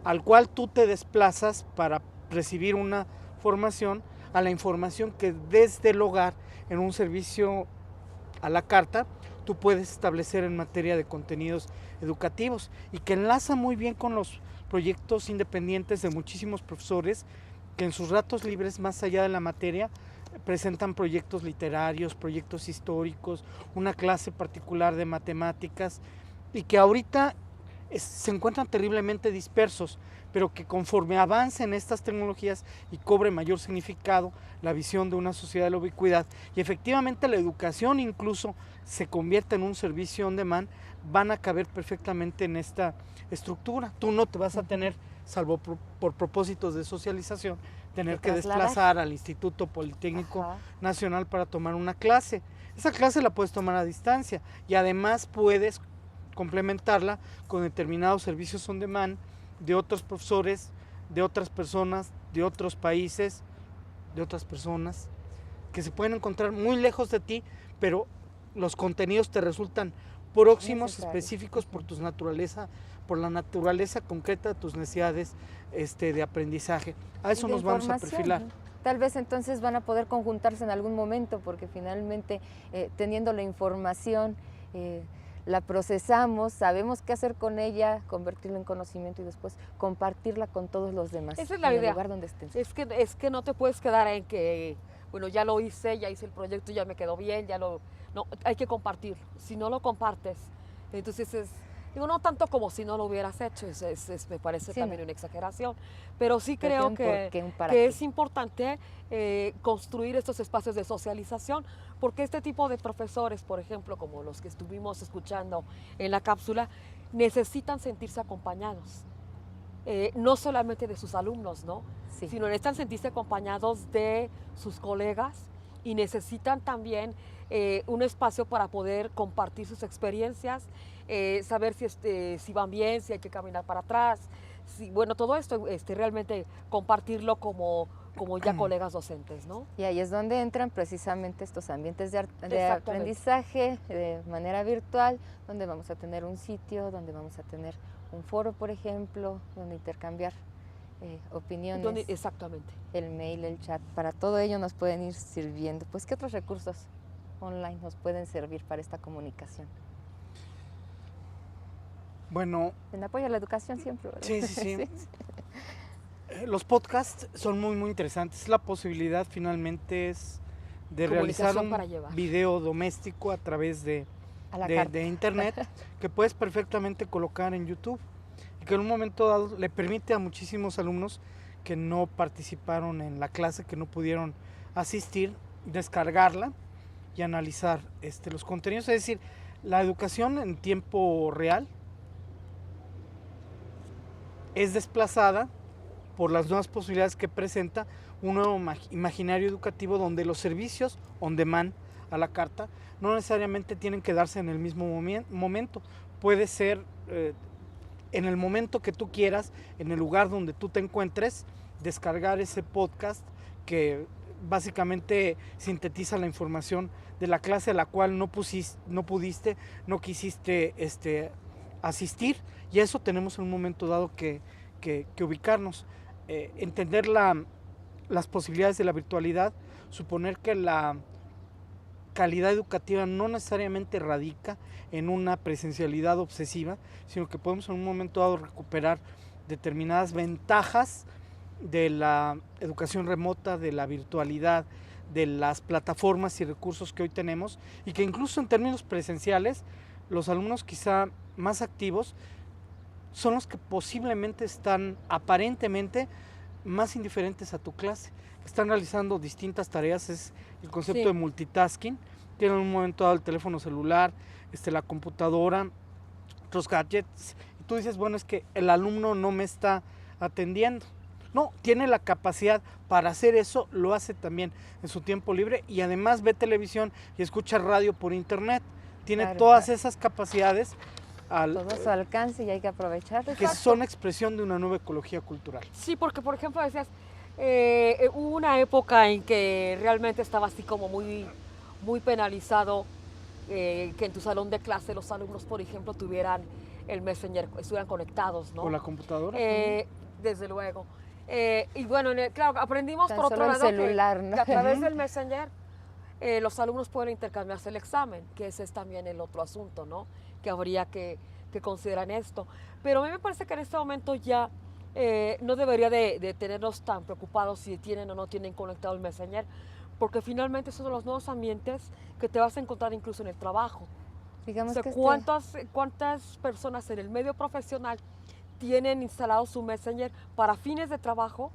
al cual tú te desplazas para recibir una formación, a la información que desde el hogar, en un servicio a la carta, tú puedes establecer en materia de contenidos educativos y que enlaza muy bien con los proyectos independientes de muchísimos profesores que en sus ratos libres, más allá de la materia, presentan proyectos literarios, proyectos históricos, una clase particular de matemáticas y que ahorita se encuentran terriblemente dispersos, pero que conforme avancen estas tecnologías y cobre mayor significado la visión de una sociedad de la ubicuidad y efectivamente la educación incluso se convierta en un servicio on demand, van a caber perfectamente en esta estructura. Tú no te vas a tener, salvo por propósitos de socialización, tener que desplazar al Instituto Politécnico Nacional para tomar una clase. Esa clase la puedes tomar a distancia y además puedes complementarla con determinados servicios on demand de otros profesores, de otras personas, de otros países, de otras personas que se pueden encontrar muy lejos de ti, pero los contenidos te resultan próximos, específicos por la naturaleza concreta de tus necesidades de aprendizaje. A eso nos vamos a perfilar. Tal vez entonces van a poder conjuntarse en algún momento porque finalmente teniendo la información la procesamos, sabemos qué hacer con ella, convertirla en conocimiento y después compartirla con todos los demás. Esa es la idea. En el lugar donde estén. Es que no te puedes quedar en que, bueno, ya lo hice, ya hice el proyecto, ya me quedó bien, no, hay que compartirlo. Si no lo compartes, entonces digo, no tanto como si no lo hubieras hecho, me parece también una exageración, pero sí creo que es importante construir estos espacios de socialización, porque este tipo de profesores, por ejemplo, como los que estuvimos escuchando en la cápsula, necesitan sentirse acompañados, no solamente de sus alumnos, ¿no? Sino necesitan sentirse acompañados de sus colegas y necesitan también un espacio para poder compartir sus experiencias, saber si van bien, si hay que caminar para atrás, bueno, todo esto realmente compartirlo como ya colegas docentes, ¿no? Y ahí es donde entran precisamente estos ambientes de aprendizaje de manera virtual, donde vamos a tener un sitio, donde vamos a tener un foro, por ejemplo, donde intercambiar opiniones. Exactamente. El mail, el chat, para todo ello nos pueden ir sirviendo. Pues, ¿qué otros recursos online nos pueden servir para esta comunicación? Bueno. En apoyo a la educación siempre, ¿verdad? Sí. Los podcasts son muy interesantes. La posibilidad finalmente es de realizar un video doméstico a través de internet que puedes perfectamente colocar en YouTube y que en un momento dado le permite a muchísimos alumnos que no participaron en la clase, que no pudieron asistir, descargarla, y analizar los contenidos, es decir, la educación en tiempo real es desplazada por las nuevas posibilidades que presenta un nuevo imaginario educativo donde los servicios on demand a la carta no necesariamente tienen que darse en el mismo momento, puede ser en el momento que tú quieras, en el lugar donde tú te encuentres, descargar ese podcast que básicamente sintetiza la información de la clase a la cual no quisiste asistir, y a eso tenemos en un momento dado que ubicarnos, entender las posibilidades de la virtualidad, suponer que la calidad educativa no necesariamente radica en una presencialidad obsesiva, sino que podemos en un momento dado recuperar determinadas ventajas de la educación remota, de la virtualidad, de las plataformas y recursos que hoy tenemos, y que incluso en términos presenciales, los alumnos quizá más activos son los que posiblemente están aparentemente más indiferentes a tu clase, están realizando distintas tareas, es el concepto de multitasking, tienen en un momento dado el teléfono celular, la computadora, otros gadgets, y tú dices, bueno, es que el alumno no me está atendiendo. No, tiene la capacidad para hacer eso, lo hace también en su tiempo libre, y además ve televisión y escucha radio por internet, tiene todas esas capacidades todo a su alcance y hay que aprovecharlo. Que son expresión de una nueva ecología cultural. Sí, porque por ejemplo decías, hubo una época en que realmente estaba así como muy penalizado que en tu salón de clase los alumnos, por ejemplo, tuvieran el Messenger, estuvieran conectados, ¿no? ¿O la computadora? Desde luego. Y bueno, claro, aprendimos Tan por otro solo lado el celular, ¿no? que a través del Messenger los alumnos pueden intercambiarse el examen, que ese es también el otro asunto, ¿no? Que habría que considerar esto. Pero a mí me parece que en este momento ya no debería de tenernos tan preocupados si tienen o no tienen conectado el Messenger, porque finalmente esos son los nuevos ambientes que te vas a encontrar incluso en el trabajo. Digamos O sea, que ¿cuántas personas en el medio profesional tienen instalado su Messenger para fines de trabajo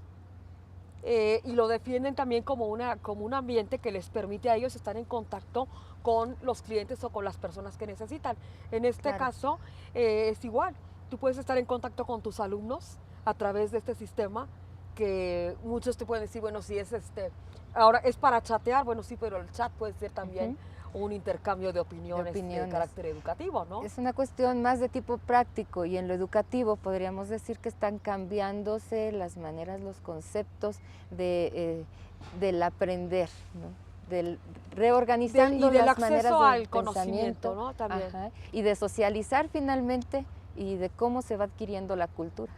y lo defienden también como un ambiente que les permite a ellos estar en contacto con los clientes o con las personas que necesitan? En este caso es igual, tú puedes estar en contacto con tus alumnos a través de este sistema, que muchos te pueden decir, bueno, si es ahora es para chatear, bueno, sí, pero el chat puede ser también un intercambio de opiniones de carácter educativo, ¿no? Es una cuestión más de tipo práctico, y en lo educativo podríamos decir que están cambiándose las maneras, los conceptos del aprender, ¿no? Del reorganizando del las maneras acceso del al conocimiento, ¿no? También. Y de socializar finalmente, y de cómo se va adquiriendo la cultura.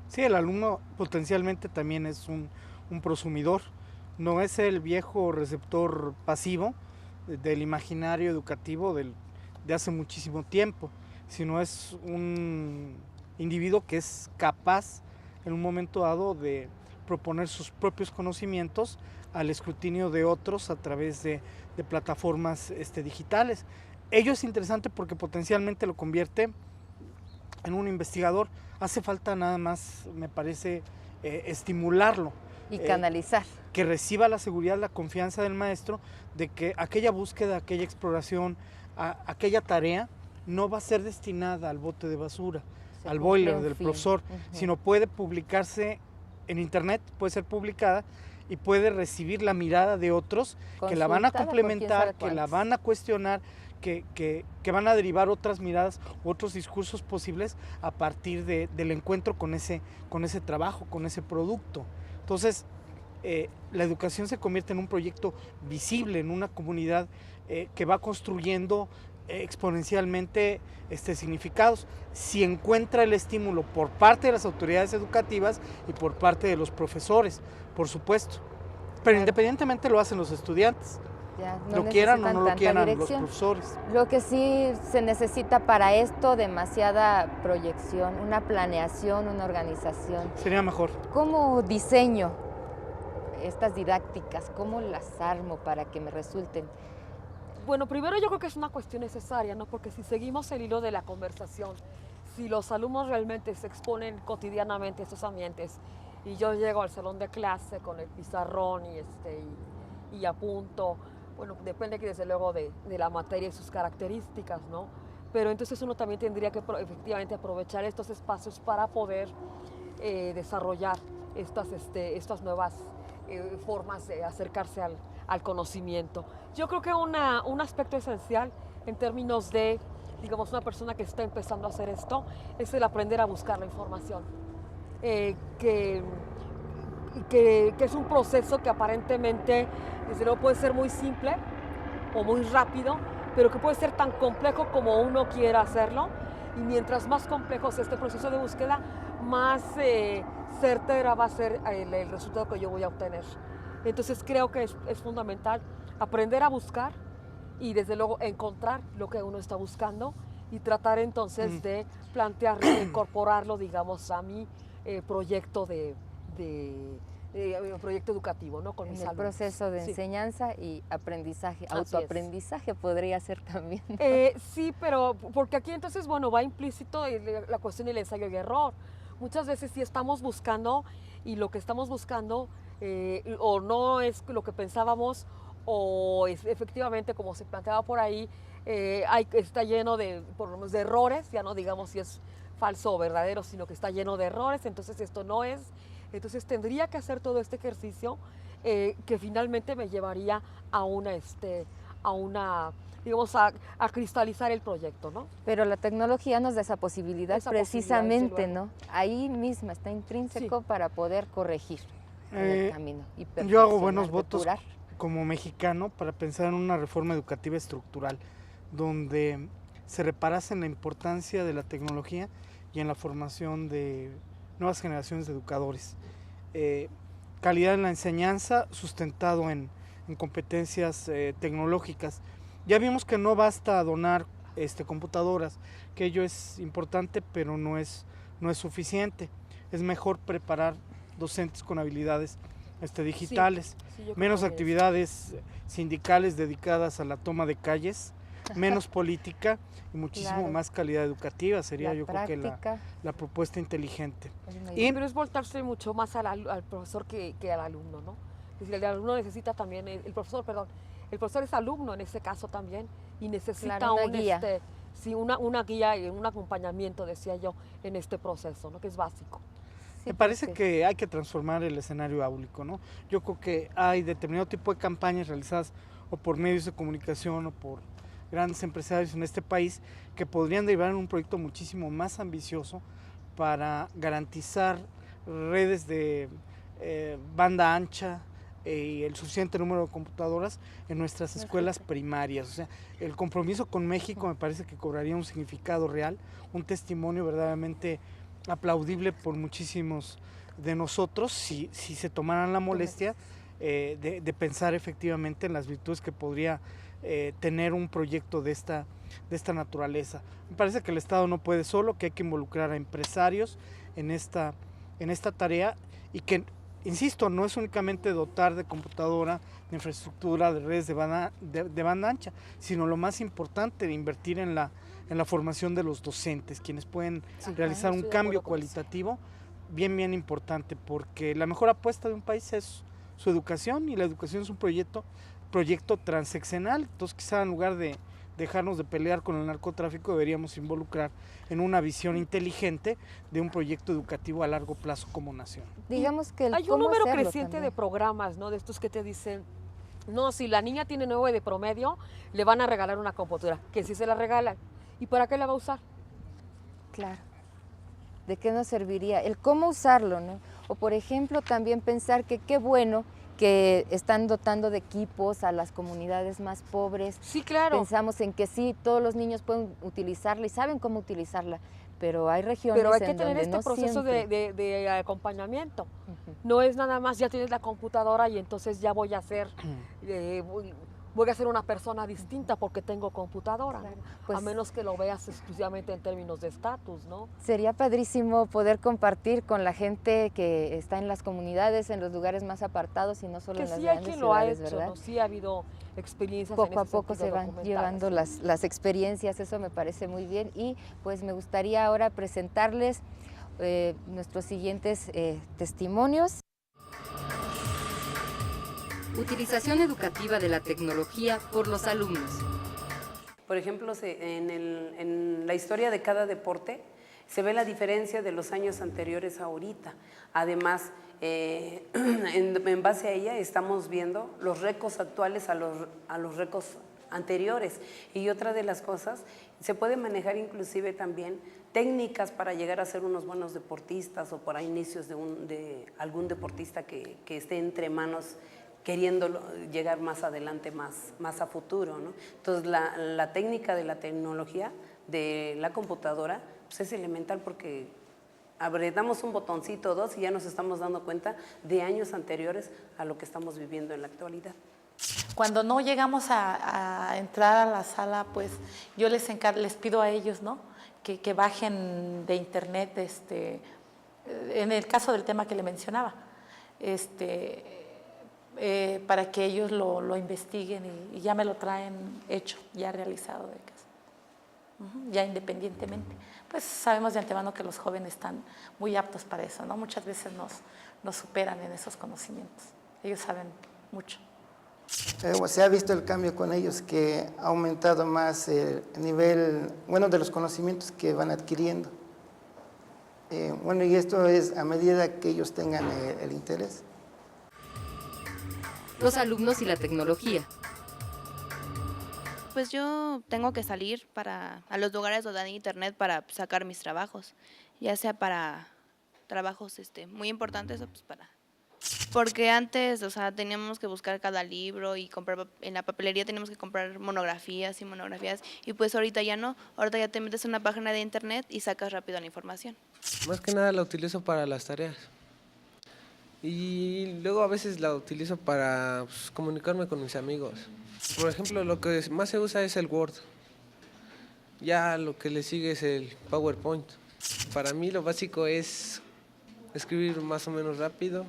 Sí, el alumno potencialmente también es un prosumidor, no es el viejo receptor pasivo del imaginario educativo de hace muchísimo tiempo, sino es un individuo que es capaz en un momento dado de proponer sus propios conocimientos al escrutinio de otros a través de plataformas digitales. Ello es interesante porque potencialmente lo convierte en un investigador. Hace falta nada más, me parece, estimularlo. Y canalizar. Que reciba la seguridad, la confianza del maestro de que aquella búsqueda, aquella exploración, aquella tarea no va a ser destinada al bote de basura, al boiler del profesor, sino puede publicarse en internet, puede ser publicada y puede recibir la mirada de otros que la van a complementar, que la van a cuestionar, que van a derivar otras miradas, otros discursos posibles a partir del encuentro con ese trabajo, con ese producto. Entonces, la educación se convierte en un proyecto visible, en una comunidad que va construyendo exponencialmente significados, si encuentra el estímulo por parte de las autoridades educativas y por parte de los profesores, por supuesto. Pero independientemente lo hacen los estudiantes. Ya, lo quieran o no lo quieran los profesores. Lo que sí se necesita para esto, demasiada proyección, una planeación, una organización. Sería mejor. ¿Cómo diseño estas didácticas? ¿Cómo las armo para que me resulten? Bueno, primero yo creo que es una cuestión necesaria, ¿no? Porque si seguimos el hilo de la conversación, si los alumnos realmente se exponen cotidianamente a estos ambientes, y yo llego al salón de clase con el pizarrón y apunto, bueno, depende que desde luego de la materia y sus características, ¿no? Pero entonces uno también tendría que efectivamente aprovechar estos espacios para poder desarrollar estas nuevas formas de acercarse al conocimiento. Yo creo que un aspecto esencial en términos de, digamos, una persona que está empezando a hacer esto es el aprender a buscar la información. Que es un proceso que aparentemente, desde luego, puede ser muy simple o muy rápido, pero que puede ser tan complejo como uno quiera hacerlo. Y mientras más complejo sea este proceso de búsqueda, más certera va a ser el resultado que yo voy a obtener. Entonces creo que es fundamental aprender a buscar y desde luego encontrar lo que uno está buscando y tratar entonces de plantearlo, de incorporarlo, digamos, a mi proyecto proyecto educativo, ¿no? Con mis el alumnos. Proceso de enseñanza y aprendizaje, autoaprendizaje podría ser también. Sí, pero porque aquí entonces, bueno, va implícito la cuestión del ensayo y error. Muchas veces sí estamos buscando y lo que estamos buscando o no es lo que pensábamos o es efectivamente como se planteaba por ahí, está lleno por lo menos de errores, ya no digamos si es falso o verdadero, sino que está lleno de errores, entonces esto no es. Entonces tendría que hacer todo este ejercicio que finalmente me llevaría a digamos, a cristalizar el proyecto, ¿no? Pero la tecnología nos da esa posibilidad precisamente, ¿no? Ahí misma está intrínseco para poder corregir el camino. Y yo hago buenos votos como mexicano para pensar en una reforma educativa estructural, donde se reparase en la importancia de la tecnología y en la formación de nuevas generaciones de educadores. Calidad en la enseñanza sustentado en competencias tecnológicas. Ya vimos que no basta donar computadoras, que ello es importante, pero no es suficiente. Es mejor preparar docentes con habilidades digitales, menos actividades sindicales dedicadas a la toma de calles, menos política y muchísimo más calidad educativa sería yo creo que la propuesta inteligente. Pero es voltarse mucho más al profesor que al alumno, ¿no? Es decir, el alumno necesita también, el profesor es alumno en ese caso también y necesita una guía. Una guía y un acompañamiento, decía yo, en este proceso, ¿no? Que es básico. Me parece que hay que transformar el escenario áulico, ¿no? Yo creo que hay determinado tipo de campañas realizadas o por medios de comunicación o por grandes empresarios en este país que podrían derivar en un proyecto muchísimo más ambicioso para garantizar redes de banda ancha y el suficiente número de computadoras en nuestras escuelas primarias. O sea, el compromiso con México me parece que cobraría un significado real, un testimonio verdaderamente aplaudible por muchísimos de nosotros si se tomaran la molestia de pensar efectivamente en las virtudes que podría tener un proyecto de esta naturaleza. Me parece que el Estado no puede solo, que hay que involucrar a empresarios en esta tarea y que, insisto, no es únicamente dotar de computadora, de infraestructura, de redes de banda ancha, sino lo más importante, de invertir en la formación de los docentes, quienes pueden realizar un cambio cualitativo bien importante, porque la mejor apuesta de un país es su educación y la educación es un proyecto transeccional. Entonces quizá en lugar de dejarnos de pelear con el narcotráfico deberíamos involucrar en una visión inteligente de un proyecto educativo a largo plazo como nación. Digamos que hay un número creciente de programas, ¿no? De estos que te dicen, no, si la niña tiene 9 de promedio, le van a regalar una computadora, que si se la regalan, ¿y para qué la va a usar? Claro. ¿De qué nos serviría? El cómo usarlo, ¿no? O por ejemplo también pensar que qué bueno que están dotando de equipos a las comunidades más pobres. Sí, claro. Pensamos en que sí, todos los niños pueden utilizarla y saben cómo utilizarla, pero hay regiones pero hay que en tener donde este proceso de acompañamiento. No es nada más, ya tienes la computadora y entonces ya voy a hacer... voy a ser una persona distinta porque tengo computadora, claro. Pues, a menos que lo veas exclusivamente en términos de estatus, ¿no? Sería padrísimo poder compartir con la gente que está en las comunidades, en los lugares más apartados y no solo en las grandes ciudades, ¿verdad? ¿No? Sí ha habido experiencias. Poco a poco se van llevando las experiencias, eso me parece muy bien y pues me gustaría ahora presentarles nuestros siguientes testimonios. Utilización educativa de la tecnología por los alumnos. Por ejemplo, en la historia de cada deporte se ve la diferencia de los años anteriores a ahorita. Además, en base a ella estamos viendo los récords actuales a los récords anteriores. Y otra de las cosas, se puede manejar inclusive también técnicas para llegar a ser unos buenos deportistas o para inicios de algún deportista que esté entre manos queriendo llegar más adelante, más a futuro, ¿no? Entonces, la técnica de la tecnología, de la computadora, pues es elemental porque apretamos un botoncito o dos y ya nos estamos dando cuenta de años anteriores a lo que estamos viviendo en la actualidad. Cuando no llegamos a entrar a la sala, pues yo les pido a ellos, ¿no?, que bajen de internet, en el caso del tema que le mencionaba, para que ellos lo investiguen y ya me lo traen hecho, ya realizado de casa, ya independientemente. Pues sabemos de antemano que los jóvenes están muy aptos para eso, ¿no? Muchas veces nos superan en esos conocimientos, ellos saben mucho. Se ha visto el cambio con ellos, que ha aumentado más el nivel, de los conocimientos que van adquiriendo. Y esto es a medida que ellos tengan el interés. Los alumnos y la tecnología. Pues yo tengo que salir a los lugares donde hay internet para sacar mis trabajos, ya sea para trabajos muy importantes o pues porque antes, teníamos que buscar cada libro y comprar, en la papelería teníamos que comprar monografías y pues ahorita ya no, ahorita ya te metes en una página de internet y sacas rápido la información. Más que nada la utilizo para las tareas y luego a veces la utilizo para comunicarme con mis amigos. Por ejemplo, lo que más se usa es el Word, ya lo que le sigue es el PowerPoint. Para mí lo básico es escribir más o menos rápido,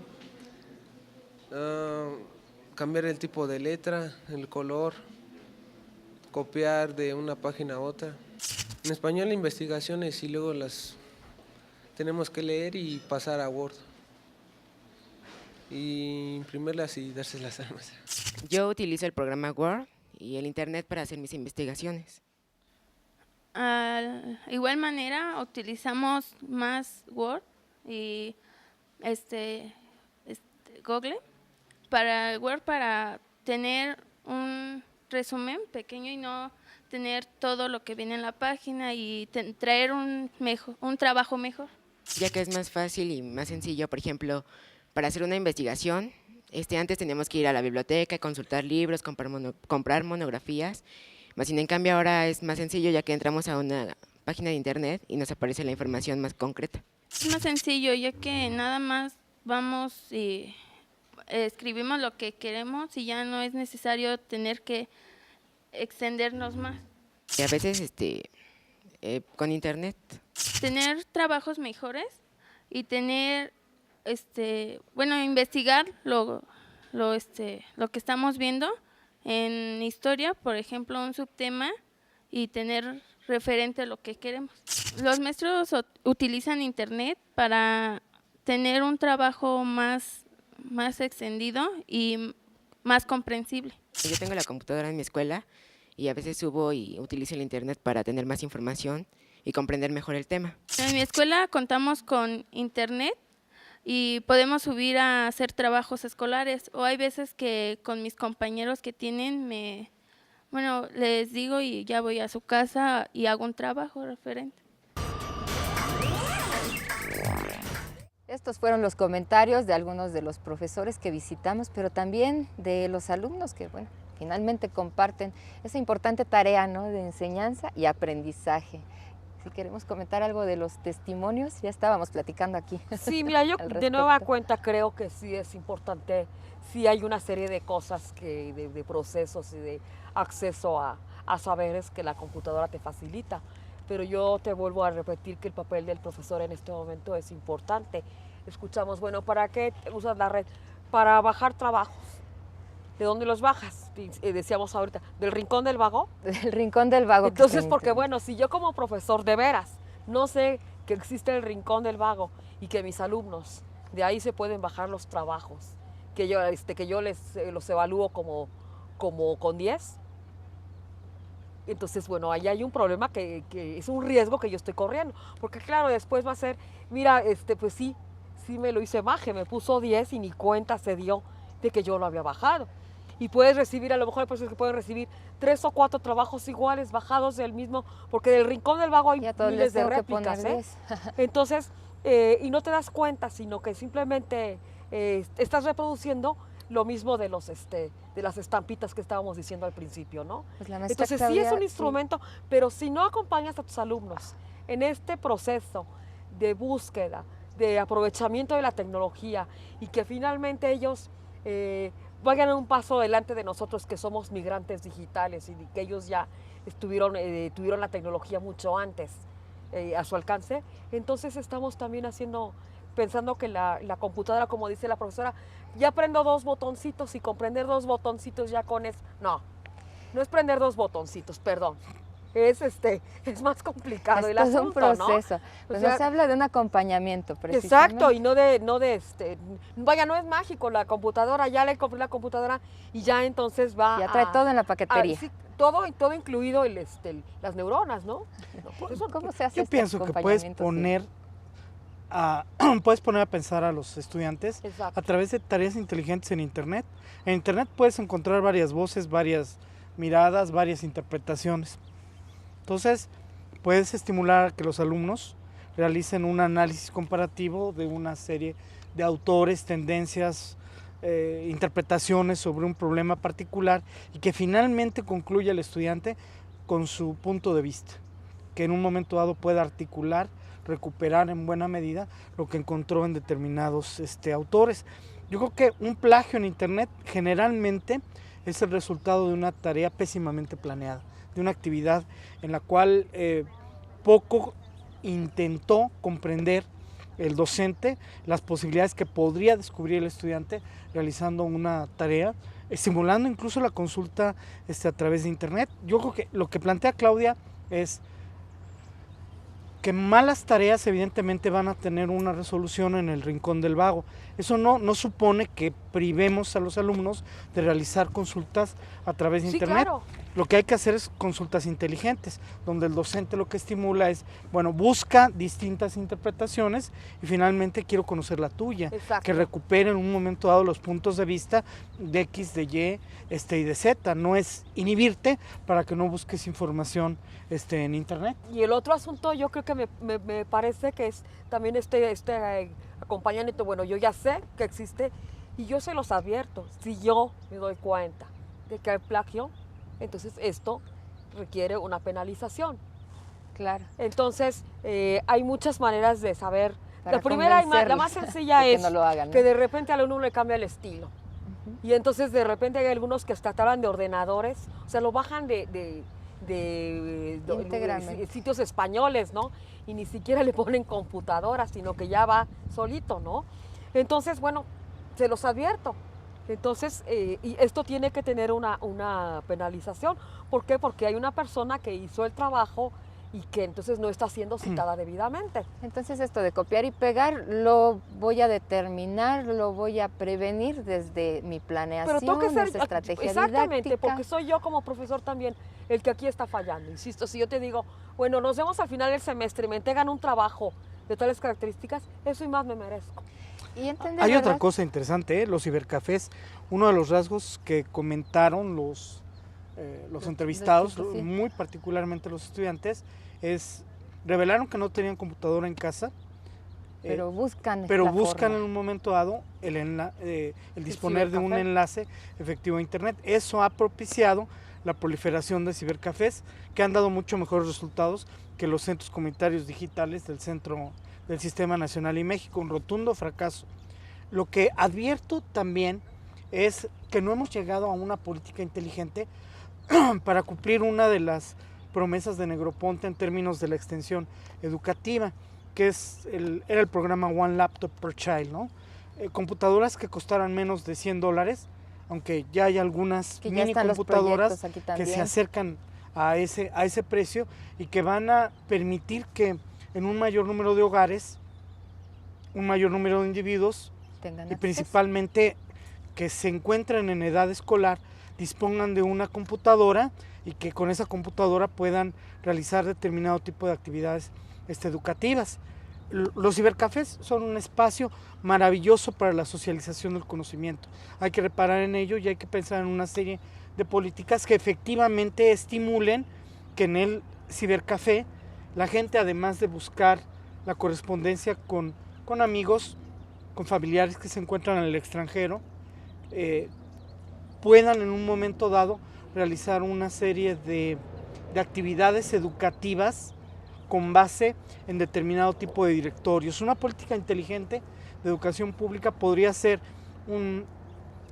cambiar el tipo de letra, el color, copiar de una página a otra. En español investigaciones y luego las tenemos que leer y pasar a Word y imprimirlas y dárselas al maestro. Yo utilizo el programa Word y el internet para hacer mis investigaciones. Igual manera utilizamos más Word y Google para Word para tener un resumen pequeño y no tener todo lo que viene en la página y traer un trabajo mejor. Ya que es más fácil y más sencillo, por ejemplo, para hacer una investigación, antes teníamos que ir a la biblioteca, consultar libros, comprar monografías, en cambio ahora es más sencillo ya que entramos a una página de internet y nos aparece la información más concreta. Es más sencillo ya que nada más vamos y escribimos lo que queremos y ya no es necesario tener que extendernos más. Y a veces con internet. Tener trabajos mejores y tener, investigar lo que estamos viendo en historia, por ejemplo, un subtema y tener referente a lo que queremos. Los maestros utilizan internet para tener un trabajo más extendido y más comprensible. Yo tengo la computadora en mi escuela y a veces subo y utilizo el internet para tener más información y comprender mejor el tema. En mi escuela contamos con internet y podemos subir a hacer trabajos escolares, o hay veces que con mis compañeros que tienen, les digo y ya voy a su casa y hago un trabajo referente. Estos fueron los comentarios de algunos de los profesores que visitamos, pero también de los alumnos que, finalmente comparten esa importante tarea, ¿no?, de enseñanza y aprendizaje. Si queremos comentar algo de los testimonios, ya estábamos platicando aquí. Sí, mira, yo de nueva cuenta creo que sí es importante, sí hay una serie de cosas, de procesos y de acceso a saberes que la computadora te facilita, pero yo te vuelvo a repetir que el papel del profesor en este momento es importante. Escuchamos, ¿para qué usas la red? Para bajar trabajos. ¿De dónde los bajas? Decíamos ahorita, ¿del Rincón del Vago? Del Rincón del Vago. Entonces, porque si yo como profesor de veras no sé que existe el Rincón del Vago y que mis alumnos de ahí se pueden bajar los trabajos que yo los evalúo como con 10. Entonces, bueno, ahí hay un problema que es un riesgo que yo estoy corriendo, porque claro, después va a ser, mira, pues sí me lo hice baje, me puso 10 y ni cuenta se dio de que yo lo había bajado. Y puedes recibir, a lo mejor hay personas que pueden recibir 3 o 4 trabajos iguales, bajados del mismo, porque del Rincón del Vago hay miles de réplicas, ¿eh? Entonces, y no te das cuenta, sino que simplemente estás reproduciendo lo mismo de las estampitas que estábamos diciendo al principio, ¿no? Pues la maestra Entonces sí es un instrumento, pero si no acompañas a tus alumnos en este proceso de búsqueda, de aprovechamiento de la tecnología y que finalmente ellos vayan un paso delante de nosotros que somos migrantes digitales y que ellos ya tuvieron la tecnología mucho antes a su alcance, entonces estamos también pensando que la computadora, como dice la profesora, ya prendo 2 botoncitos y con prender 2 botoncitos ya con eso. No es prender 2 botoncitos, perdón. Es más complicado el asunto, un proceso. ¿no? Pues se habla de un acompañamiento, precisamente. Exacto, y no vaya, no es mágico la computadora, ya le compré la computadora y ya entonces va ya trae todo en la paquetería. Sí, todo incluido las neuronas, ¿no? Por eso, ¿cómo se hace? Yo pienso que puedes poner a pensar a los estudiantes a través de tareas inteligentes en Internet. En Internet puedes encontrar varias voces, varias miradas, varias interpretaciones. Entonces, puedes estimular a que los alumnos realicen un análisis comparativo de una serie de autores, tendencias, interpretaciones sobre un problema particular y que finalmente concluya el estudiante con su punto de vista, que en un momento dado pueda articular, recuperar en buena medida lo que encontró en determinados autores. Yo creo que un plagio en Internet generalmente es el resultado de una tarea pésimamente planeada, de una actividad en la cual poco intentó comprender el docente las posibilidades que podría descubrir el estudiante realizando una tarea, estimulando incluso la consulta a través de Internet. Yo creo que lo que plantea Claudia es que malas tareas evidentemente van a tener una resolución en el Rincón del Vago. Eso no supone que privemos a los alumnos de realizar consultas a través de Internet. Claro. Lo que hay que hacer es consultas inteligentes, donde el docente lo que estimula es, busca distintas interpretaciones y finalmente quiero conocer la tuya. Exacto. Que recupere en un momento dado los puntos de vista de X, de Y y de Z. No es inhibirte para que no busques información en Internet. Y el otro asunto, yo creo que me parece que es también acompañamiento. Bueno, yo ya sé que existe y yo se los advierto. Si yo me doy cuenta de que hay plagio, entonces esto requiere una penalización. Claro. Entonces, hay muchas maneras de saber. La primera y la más sencilla es no lo hagan, ¿no? que de repente al alumno le cambia el estilo. Y entonces de repente hay algunos que hasta hablan de ordenadores, o sea, lo bajan de sitios españoles, ¿no? Y ni siquiera le ponen computadora, sino que ya va solito, ¿no? Entonces, bueno, se los advierto. Entonces, y esto tiene que tener una penalización. ¿Por qué? Porque hay una persona que hizo el trabajo y que entonces no está siendo citada debidamente. Entonces esto de copiar y pegar lo voy a determinar, lo voy a prevenir desde mi planeación, pero tengo que ser, desde estrategia exactamente, didáctica. Porque soy yo como profesor también el que aquí está fallando. Insisto, si yo te digo, bueno, nos vemos al final del semestre y me entregan un trabajo de tales características, eso y más me merezco. Y entender, hay ¿verdad? otra cosa interesante, los cibercafés, uno de los rasgos que comentaron los entrevistados, chicos, sí. muy particularmente los estudiantes, revelaron que no tenían computadora en casa, pero buscan en un momento dado el disponer de un enlace efectivo a Internet. Eso ha propiciado la proliferación de cibercafés que han dado mucho mejores resultados que los centros comunitarios digitales del Sistema Nacional y México, un rotundo fracaso. Lo que advierto también es que no hemos llegado a una política inteligente para cumplir una de las promesas de Negroponte en términos de la extensión educativa, que era el programa One Laptop per Child, ¿no? Computadoras que costaran menos de $100, aunque ya hay algunas mini computadoras que se acercan a ese precio y que van a permitir que en un mayor número de hogares, un mayor número de individuos y principalmente que se encuentren en edad escolar dispongan de una computadora y que con esa computadora puedan realizar determinado tipo de actividades educativas. Los cibercafés son un espacio maravilloso para la socialización del conocimiento. Hay que reparar en ello y hay que pensar en una serie de políticas que efectivamente estimulen que en el cibercafé la gente, además de buscar la correspondencia con amigos, con familiares que se encuentran en el extranjero, puedan en un momento dado realizar una serie de actividades educativas con base en determinado tipo de directorios. Una política inteligente de educación pública podría ser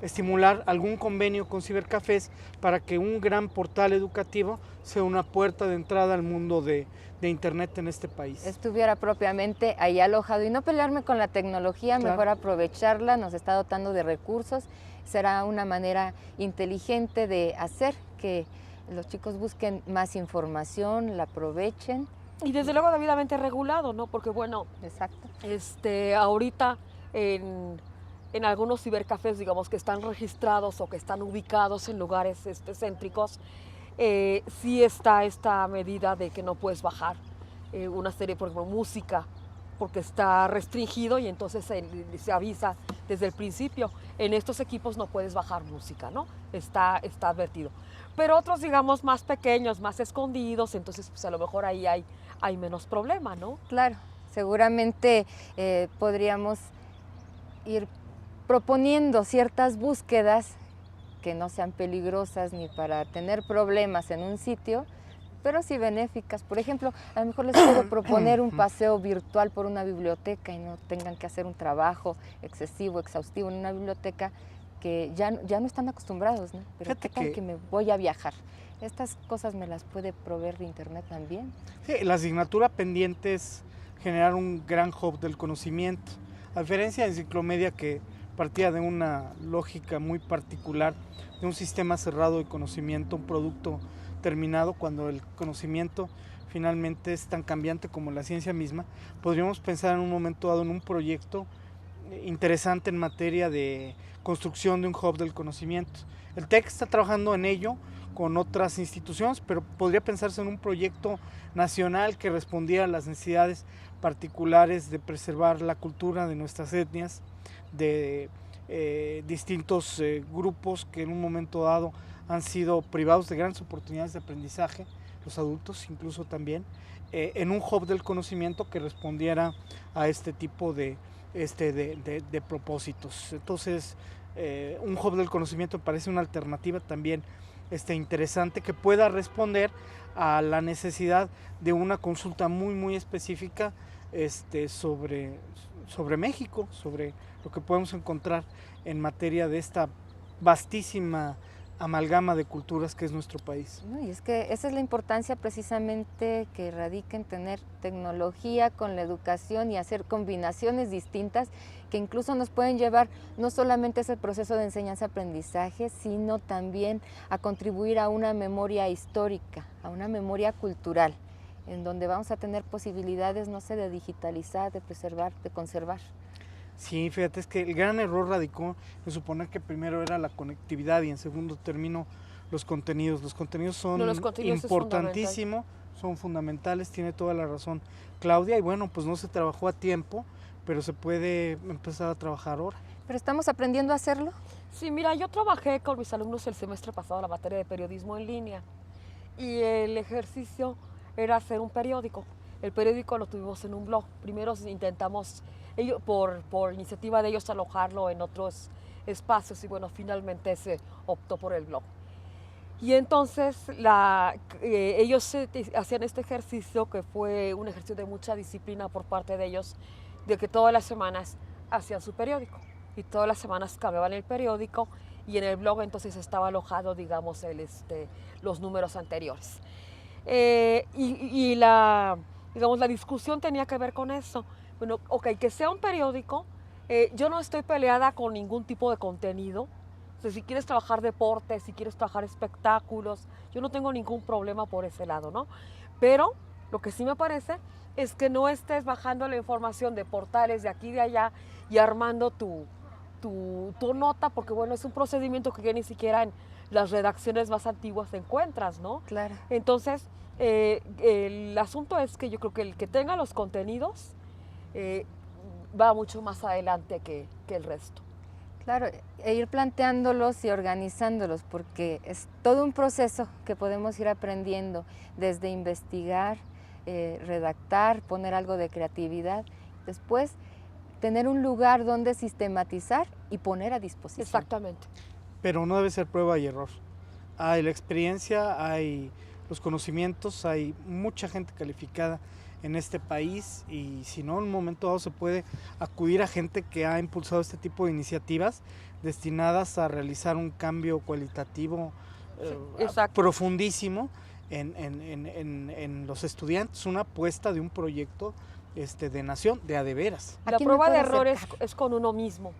estimular algún convenio con cibercafés para que un gran portal educativo sea una puerta de entrada al mundo de Internet en este país. Estuviera propiamente ahí alojado y no pelearme con la tecnología, claro. Mejor aprovecharla, nos está dotando de recursos, será una manera inteligente de hacer que los chicos busquen más información, la aprovechen. Y desde luego debidamente regulado, ¿no? Porque bueno, exacto. Ahorita en algunos cibercafés, digamos, que están registrados o que están ubicados en lugares céntricos, sí está esta medida de que no puedes bajar una serie, por ejemplo, música, porque está restringido y entonces se avisa desde el principio. En estos equipos no puedes bajar música, ¿no? Está advertido. Pero otros, digamos, más pequeños, más escondidos, entonces pues a lo mejor ahí hay menos problema, ¿no? Claro, seguramente podríamos ir proponiendo ciertas búsquedas que no sean peligrosas ni para tener problemas en un sitio, pero sí benéficas. Por ejemplo, a lo mejor les puedo proponer un paseo virtual por una biblioteca y no tengan que hacer un trabajo excesivo, exhaustivo en una biblioteca que ya no están acostumbrados, ¿no? Pero ¿qué tal que me voy a viajar? Estas cosas me las puede proveer de Internet también. Sí, la asignatura pendiente es generar un gran hub del conocimiento. A diferencia de Enciclomedia, que partía de una lógica muy particular, de un sistema cerrado de conocimiento, un producto terminado, cuando el conocimiento finalmente es tan cambiante como la ciencia misma, podríamos pensar en un momento dado en un proyecto interesante en materia de construcción de un hub del conocimiento. El TEC está trabajando en ello con otras instituciones, pero podría pensarse en un proyecto nacional que respondiera a las necesidades particulares de preservar la cultura de nuestras etnias, de distintos grupos que en un momento dado han sido privados de grandes oportunidades de aprendizaje, los adultos incluso también, en un hub del conocimiento que respondiera a este tipo de propósitos. Entonces, un hub del conocimiento me parece una alternativa también interesante que pueda responder a la necesidad de una consulta muy específica sobre México, sobre lo que podemos encontrar en materia de esta vastísima amalgama de culturas que es nuestro país. No, y es que esa es la importancia precisamente que radica en tener tecnología con la educación y hacer combinaciones distintas que incluso nos pueden llevar no solamente a ese proceso de enseñanza-aprendizaje, sino también a contribuir a una memoria histórica, a una memoria cultural, en donde vamos a tener posibilidades, no sé, de digitalizar, de preservar, de conservar. Sí, fíjate, es que el gran error radicó en suponer que primero era la conectividad y en segundo término los contenidos. Los contenidos son importantísimos, son fundamentales, tiene toda la razón Claudia, y bueno, pues no se trabajó a tiempo, pero se puede empezar a trabajar ahora. ¿Pero estamos aprendiendo a hacerlo? Sí, mira, yo trabajé con mis alumnos el semestre pasado la materia de periodismo en línea y el ejercicio era hacer un periódico. El periódico lo tuvimos en un blog. Primero intentamos, por iniciativa de ellos, alojarlo en otros espacios y bueno, finalmente se optó por el blog. Y entonces ellos hacían este ejercicio que fue un ejercicio de mucha disciplina por parte de ellos, de que todas las semanas hacían su periódico y todas las semanas cambiaban el periódico y en el blog entonces estaba alojado, digamos, los números anteriores. Digamos, la discusión tenía que ver con eso. Bueno, ok, que sea un periódico, yo no estoy peleada con ningún tipo de contenido. O sea, si quieres trabajar deportes, si quieres trabajar espectáculos, yo no tengo ningún problema por ese lado, ¿no? Pero lo que sí me parece es que no estés bajando la información de portales de aquí y de allá y armando tu tu nota, porque bueno, es un procedimiento que ya ni siquiera en las redacciones más antiguas encuentras, ¿no? Claro. Entonces, el asunto es que yo creo que el que tenga los contenidos va mucho más adelante que el resto. Claro, e ir planteándolos y organizándolos, porque es todo un proceso que podemos ir aprendiendo, desde investigar, redactar, poner algo de creatividad, después tener un lugar donde sistematizar y poner a disposición. Exactamente. Pero no debe ser prueba y error. Hay la experiencia, hay los conocimientos, hay mucha gente calificada en este país y si no, en un momento dado se puede acudir a gente que ha impulsado este tipo de iniciativas destinadas a realizar un cambio cualitativo profundísimo en los estudiantes, una apuesta de un proyecto de nación, de a de veras. La prueba de error es con uno mismo,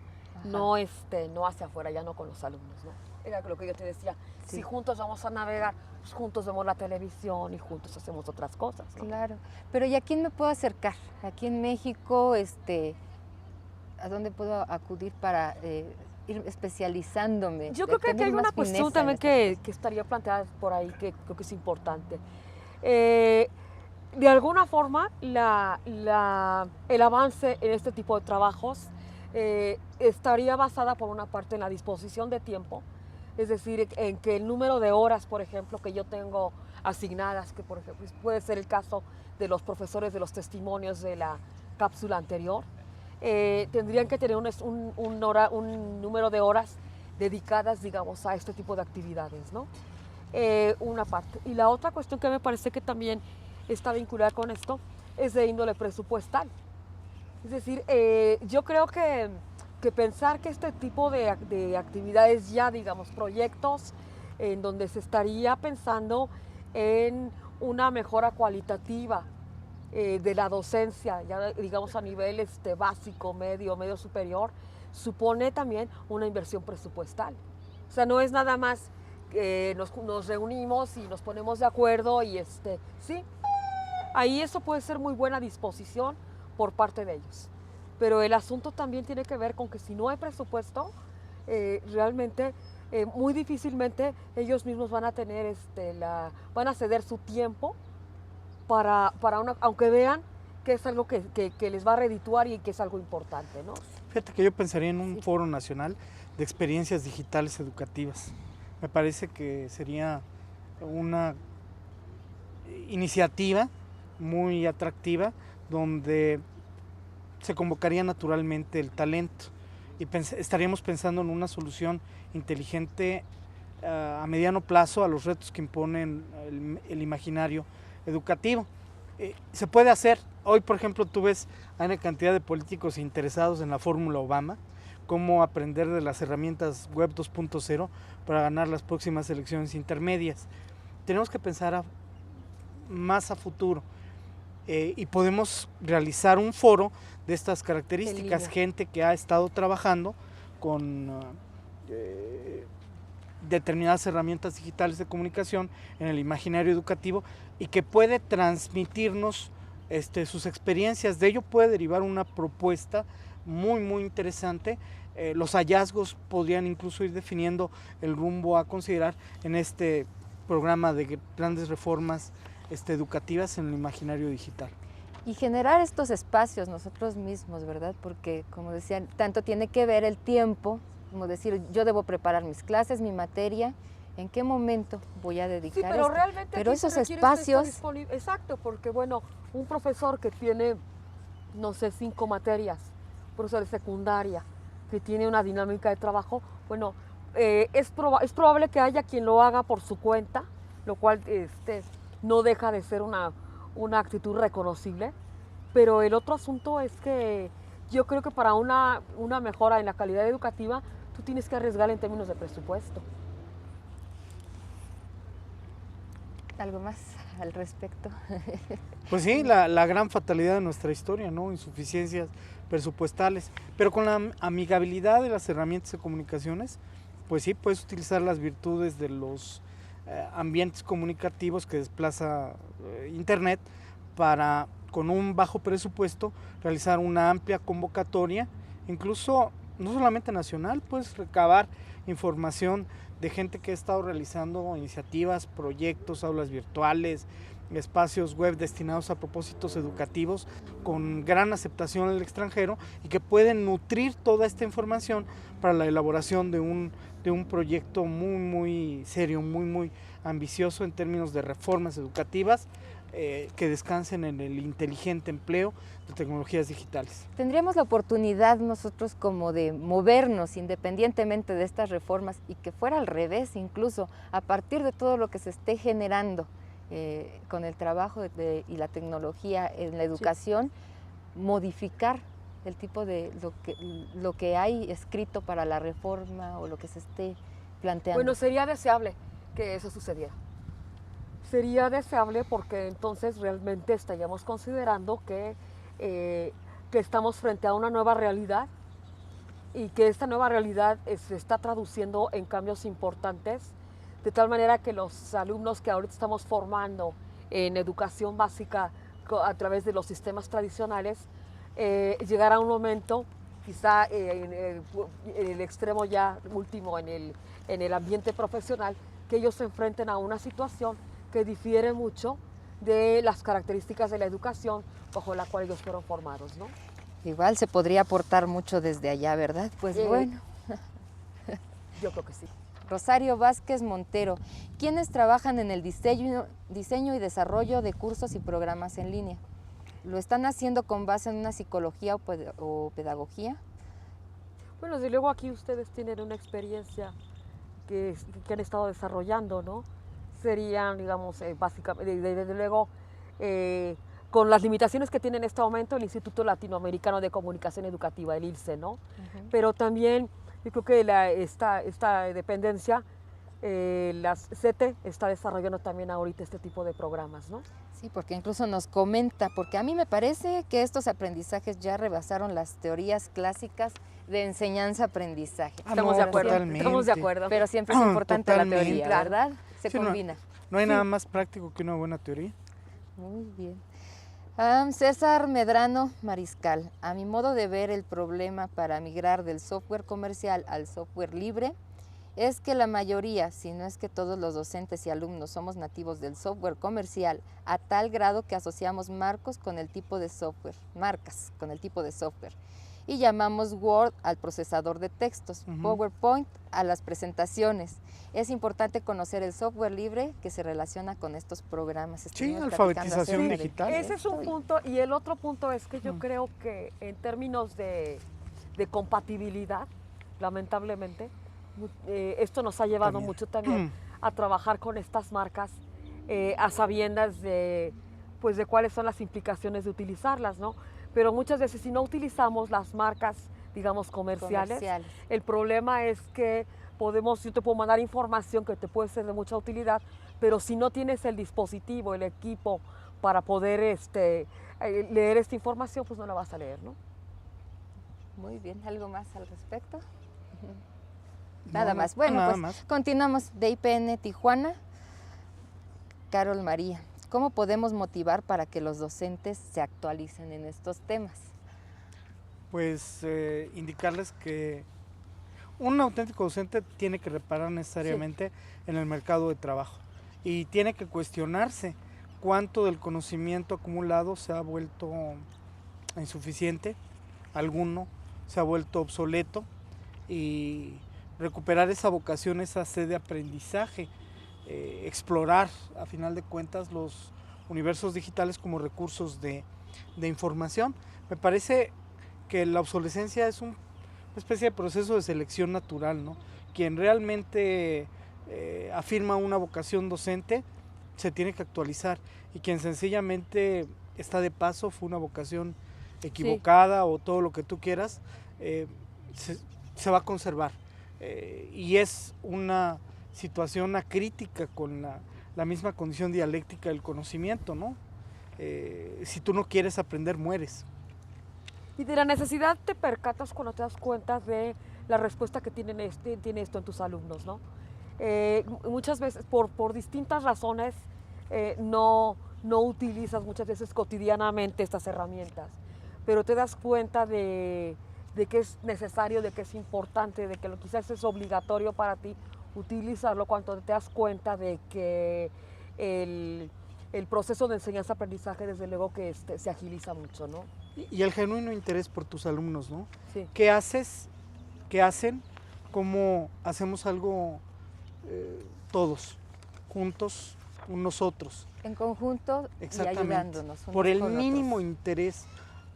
no hacia afuera, ya no con los alumnos, ¿no? Era lo que yo te decía, si juntos vamos a navegar, pues juntos vemos la televisión y juntos hacemos otras cosas, ¿no? Claro, pero ¿y a quién me puedo acercar? Aquí en México, ¿a dónde puedo acudir para ir especializándome? Yo creo que aquí hay una cuestión también que estaría planteada por ahí, que creo que es importante. De alguna forma, el avance en este tipo de trabajos estaría basada por una parte en la disposición de tiempo, es decir, en que el número de horas, por ejemplo, que yo tengo asignadas, que por ejemplo puede ser el caso de los profesores de los testimonios de la cápsula anterior, tendrían que tener un número de horas dedicadas, digamos, a este tipo de actividades, ¿no? Una parte. Y la otra cuestión que me parece que también está vinculada con esto es de índole presupuestal. Es decir, yo creo que pensar que este tipo de actividades ya, digamos, proyectos en donde se estaría pensando en una mejora cualitativa de la docencia, ya digamos a nivel básico, medio superior, supone también una inversión presupuestal. O sea, no es nada más que nos reunimos y nos ponemos de acuerdo y sí, ahí eso puede ser muy buena disposición por parte de ellos. Pero el asunto también tiene que ver con que si no hay presupuesto, realmente muy difícilmente ellos mismos van a tener van a ceder su tiempo para aunque vean que es algo que les va a redituar y que es algo importante, ¿no? Fíjate que yo pensaría en un foro nacional de experiencias digitales educativas. Me parece que sería una iniciativa muy atractiva donde se convocaría naturalmente el talento y estaríamos pensando en una solución inteligente a mediano plazo a los retos que imponen el imaginario educativo. Se puede hacer. Hoy, por ejemplo, tú ves a una cantidad de políticos interesados en la fórmula Obama, cómo aprender de las herramientas Web 2.0 para ganar las próximas elecciones intermedias. Tenemos que pensar más a futuro. Y podemos realizar un foro de estas características, gente que ha estado trabajando con determinadas herramientas digitales de comunicación en el imaginario educativo y que puede transmitirnos sus experiencias. De ello puede derivar una propuesta muy interesante. Los hallazgos podrían incluso ir definiendo el rumbo a considerar en este programa de grandes reformas educativas en el imaginario digital. Y generar estos espacios nosotros mismos, ¿verdad? Porque, como decían, tanto tiene que ver el tiempo, como decir, yo debo preparar mis clases, mi materia, ¿en qué momento voy a dedicar pero esto? realmente pero esos espacios... Exacto, porque bueno, un profesor que tiene, no sé, 5 materias, profesor de secundaria, que tiene una dinámica de trabajo, bueno, es probable que haya quien lo haga por su cuenta, lo cual no deja de ser una actitud reconocible, pero el otro asunto es que yo creo que para una mejora en la calidad educativa, tú tienes que arriesgar en términos de presupuesto. ¿Algo más al respecto? Pues sí, la gran fatalidad de nuestra historia, ¿no? Insuficiencias presupuestales, pero con la amigabilidad de las herramientas de comunicaciones, pues sí, puedes utilizar las virtudes de los ambientes comunicativos que desplaza Internet para, con un bajo presupuesto, realizar una amplia convocatoria, incluso no solamente nacional, puedes recabar información de gente que ha estado realizando iniciativas, proyectos, aulas virtuales, espacios web destinados a propósitos educativos con gran aceptación al extranjero y que pueden nutrir toda esta información para la elaboración de un proyecto muy serio, muy ambicioso en términos de reformas educativas que descansen en el inteligente empleo de tecnologías digitales. Tendríamos la oportunidad nosotros como de movernos independientemente de estas reformas y que fuera al revés incluso, a partir de todo lo que se esté generando con el trabajo y la tecnología en la educación, modificar el tipo de lo que hay escrito para la reforma o lo que se esté planteando. Bueno, sería deseable que eso sucediera. Sería deseable porque entonces realmente estaríamos considerando que estamos frente a una nueva realidad y que esta nueva realidad se está traduciendo en cambios importantes, de tal manera que los alumnos que ahorita estamos formando en educación básica a través de los sistemas tradicionales, llegará un momento, quizá en el extremo ya último, en el ambiente profesional, que ellos se enfrenten a una situación que difiere mucho de las características de la educación bajo la cual ellos fueron formados, ¿no? Igual se podría aportar mucho desde allá, ¿verdad? Pues bueno. Yo creo que sí. Rosario Vázquez Montero, ¿quiénes trabajan en el diseño y desarrollo de cursos y programas en línea? ¿Lo están haciendo con base en una psicología o pedagogía? Bueno, desde luego aquí ustedes tienen una experiencia que han estado desarrollando, ¿no? Serían, digamos, básicamente, desde luego, con las limitaciones que tiene en este momento el Instituto Latinoamericano de Comunicación Educativa, el ILCE, ¿no? Pero también yo creo que esta dependencia, la CETE, está desarrollando también ahorita este tipo de programas, ¿no? Sí, porque incluso nos comenta, porque a mí me parece que estos aprendizajes ya rebasaron las teorías clásicas de enseñanza-aprendizaje. Estamos de acuerdo, estamos de acuerdo. Pero siempre es importante la teoría, ¿verdad? Se Sí, combina. No hay nada más práctico que una buena teoría. Muy bien. César Medrano Mariscal, a mi modo de ver el problema para migrar del software comercial al software libre es que la mayoría, si no es que todos los docentes y alumnos somos nativos del software comercial a tal grado que asociamos marcas con el tipo de software y llamamos Word al procesador de textos, PowerPoint a las presentaciones. Es importante conocer el software libre que se relaciona con estos programas. Sí, alfabetización digital. Ese es un punto, y el otro punto es que yo creo que en términos de compatibilidad, lamentablemente, esto nos ha llevado mucho también a trabajar con estas marcas a sabiendas de cuáles son las implicaciones de utilizarlas, ¿no? Pero muchas veces si no utilizamos las marcas, digamos, comerciales, el problema es que yo te puedo mandar información que te puede ser de mucha utilidad, pero si no tienes el dispositivo, el equipo para poder leer esta información, pues no la vas a leer, ¿no? Muy bien, ¿algo más al respecto? Nada más. Bueno, pues más. Continuamos. De IPN Tijuana, Carol María. ¿Cómo podemos motivar para que los docentes se actualicen en estos temas? Pues indicarles que un auténtico docente tiene que reparar necesariamente en el mercado de trabajo y tiene que cuestionarse cuánto del conocimiento acumulado se ha vuelto insuficiente, alguno se ha vuelto obsoleto, y recuperar esa vocación, esa sed de aprendizaje, explorar a final de cuentas los universos digitales como recursos de información. Me parece que la obsolescencia es una especie de proceso de selección natural, ¿no? Quien realmente afirma una vocación docente se tiene que actualizar, y quien sencillamente está de paso, fue una vocación equivocada o todo lo que tú quieras, se va a conservar. Y es una situación acrítica con la misma condición dialéctica del conocimiento, ¿no? Si tú no quieres aprender, mueres. Y de la necesidad te percatas cuando te das cuenta de la respuesta que tiene esto en tus alumnos, ¿no? Muchas veces, por distintas razones, no utilizas muchas veces cotidianamente estas herramientas, pero te das cuenta de que es necesario, de que es importante, de que lo quizás es obligatorio para ti utilizarlo cuando te das cuenta de que el proceso de enseñanza-aprendizaje desde luego que se agiliza mucho, ¿no? Y el genuino interés por tus alumnos, ¿no? Sí. ¿Qué haces? ¿Qué hacen? ¿Cómo hacemos algo todos, juntos, unos otros? En conjunto y ayudándonos. Por el unos con mínimo otros. interés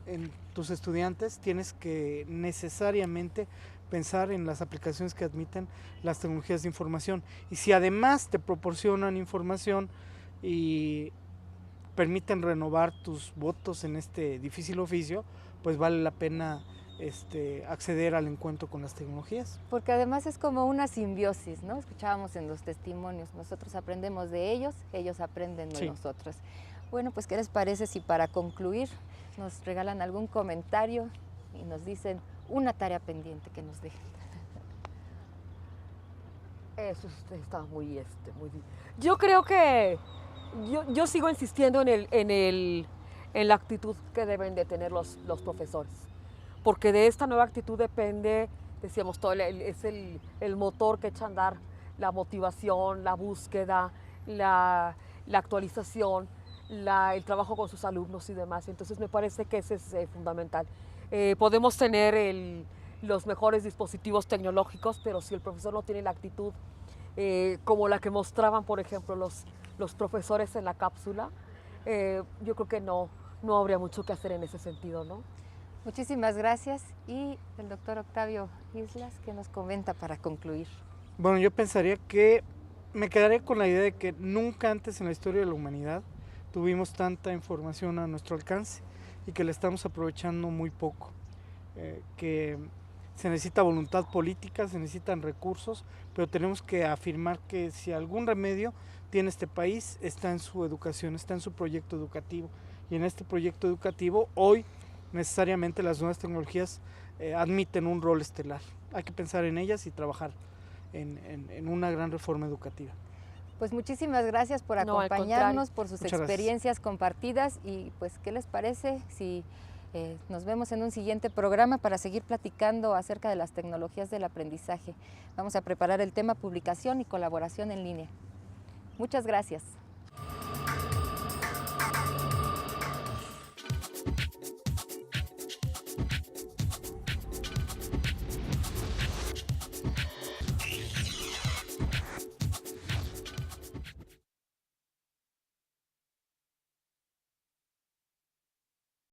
en tus estudiantes tienes que necesariamente pensar en las aplicaciones que admiten las tecnologías de información. Y si además te proporcionan información y permiten renovar tus votos en este difícil oficio, pues vale la pena acceder al encuentro con las tecnologías. Porque además es como una simbiosis, ¿no? Escuchábamos en los testimonios, nosotros aprendemos de ellos, ellos aprenden de nosotros. Bueno, pues ¿qué les parece si para concluir nos regalan algún comentario y nos dicen una tarea pendiente que nos dejen? Eso está muy Yo creo que yo sigo insistiendo en la actitud que deben de tener los profesores, porque de esta nueva actitud depende, decíamos, es el motor que echa a andar la motivación, la búsqueda, la actualización, el trabajo con sus alumnos y demás. Entonces me parece que ese es fundamental. Podemos tener los mejores dispositivos tecnológicos, pero si el profesor no tiene la actitud como la que mostraban, por ejemplo, los profesores en la cápsula, yo creo que no habría mucho que hacer en ese sentido, ¿no? Muchísimas gracias. Y el doctor Octavio Islas, ¿qué nos comenta para concluir? Bueno, yo pensaría que me quedaré con la idea de que nunca antes en la historia de la humanidad tuvimos tanta información a nuestro alcance y que la estamos aprovechando muy poco, que se necesita voluntad política, se necesitan recursos, pero tenemos que afirmar que si algún remedio tiene este país, está en su educación, está en su proyecto educativo. Y en este proyecto educativo, hoy necesariamente las nuevas tecnologías admiten un rol estelar. Hay que pensar en ellas y trabajar en una gran reforma educativa. Pues muchísimas gracias por acompañarnos, por sus experiencias compartidas y pues ¿qué les parece si nos vemos en un siguiente programa para seguir platicando acerca de las tecnologías del aprendizaje? Vamos a preparar el tema publicación y colaboración en línea. Muchas gracias.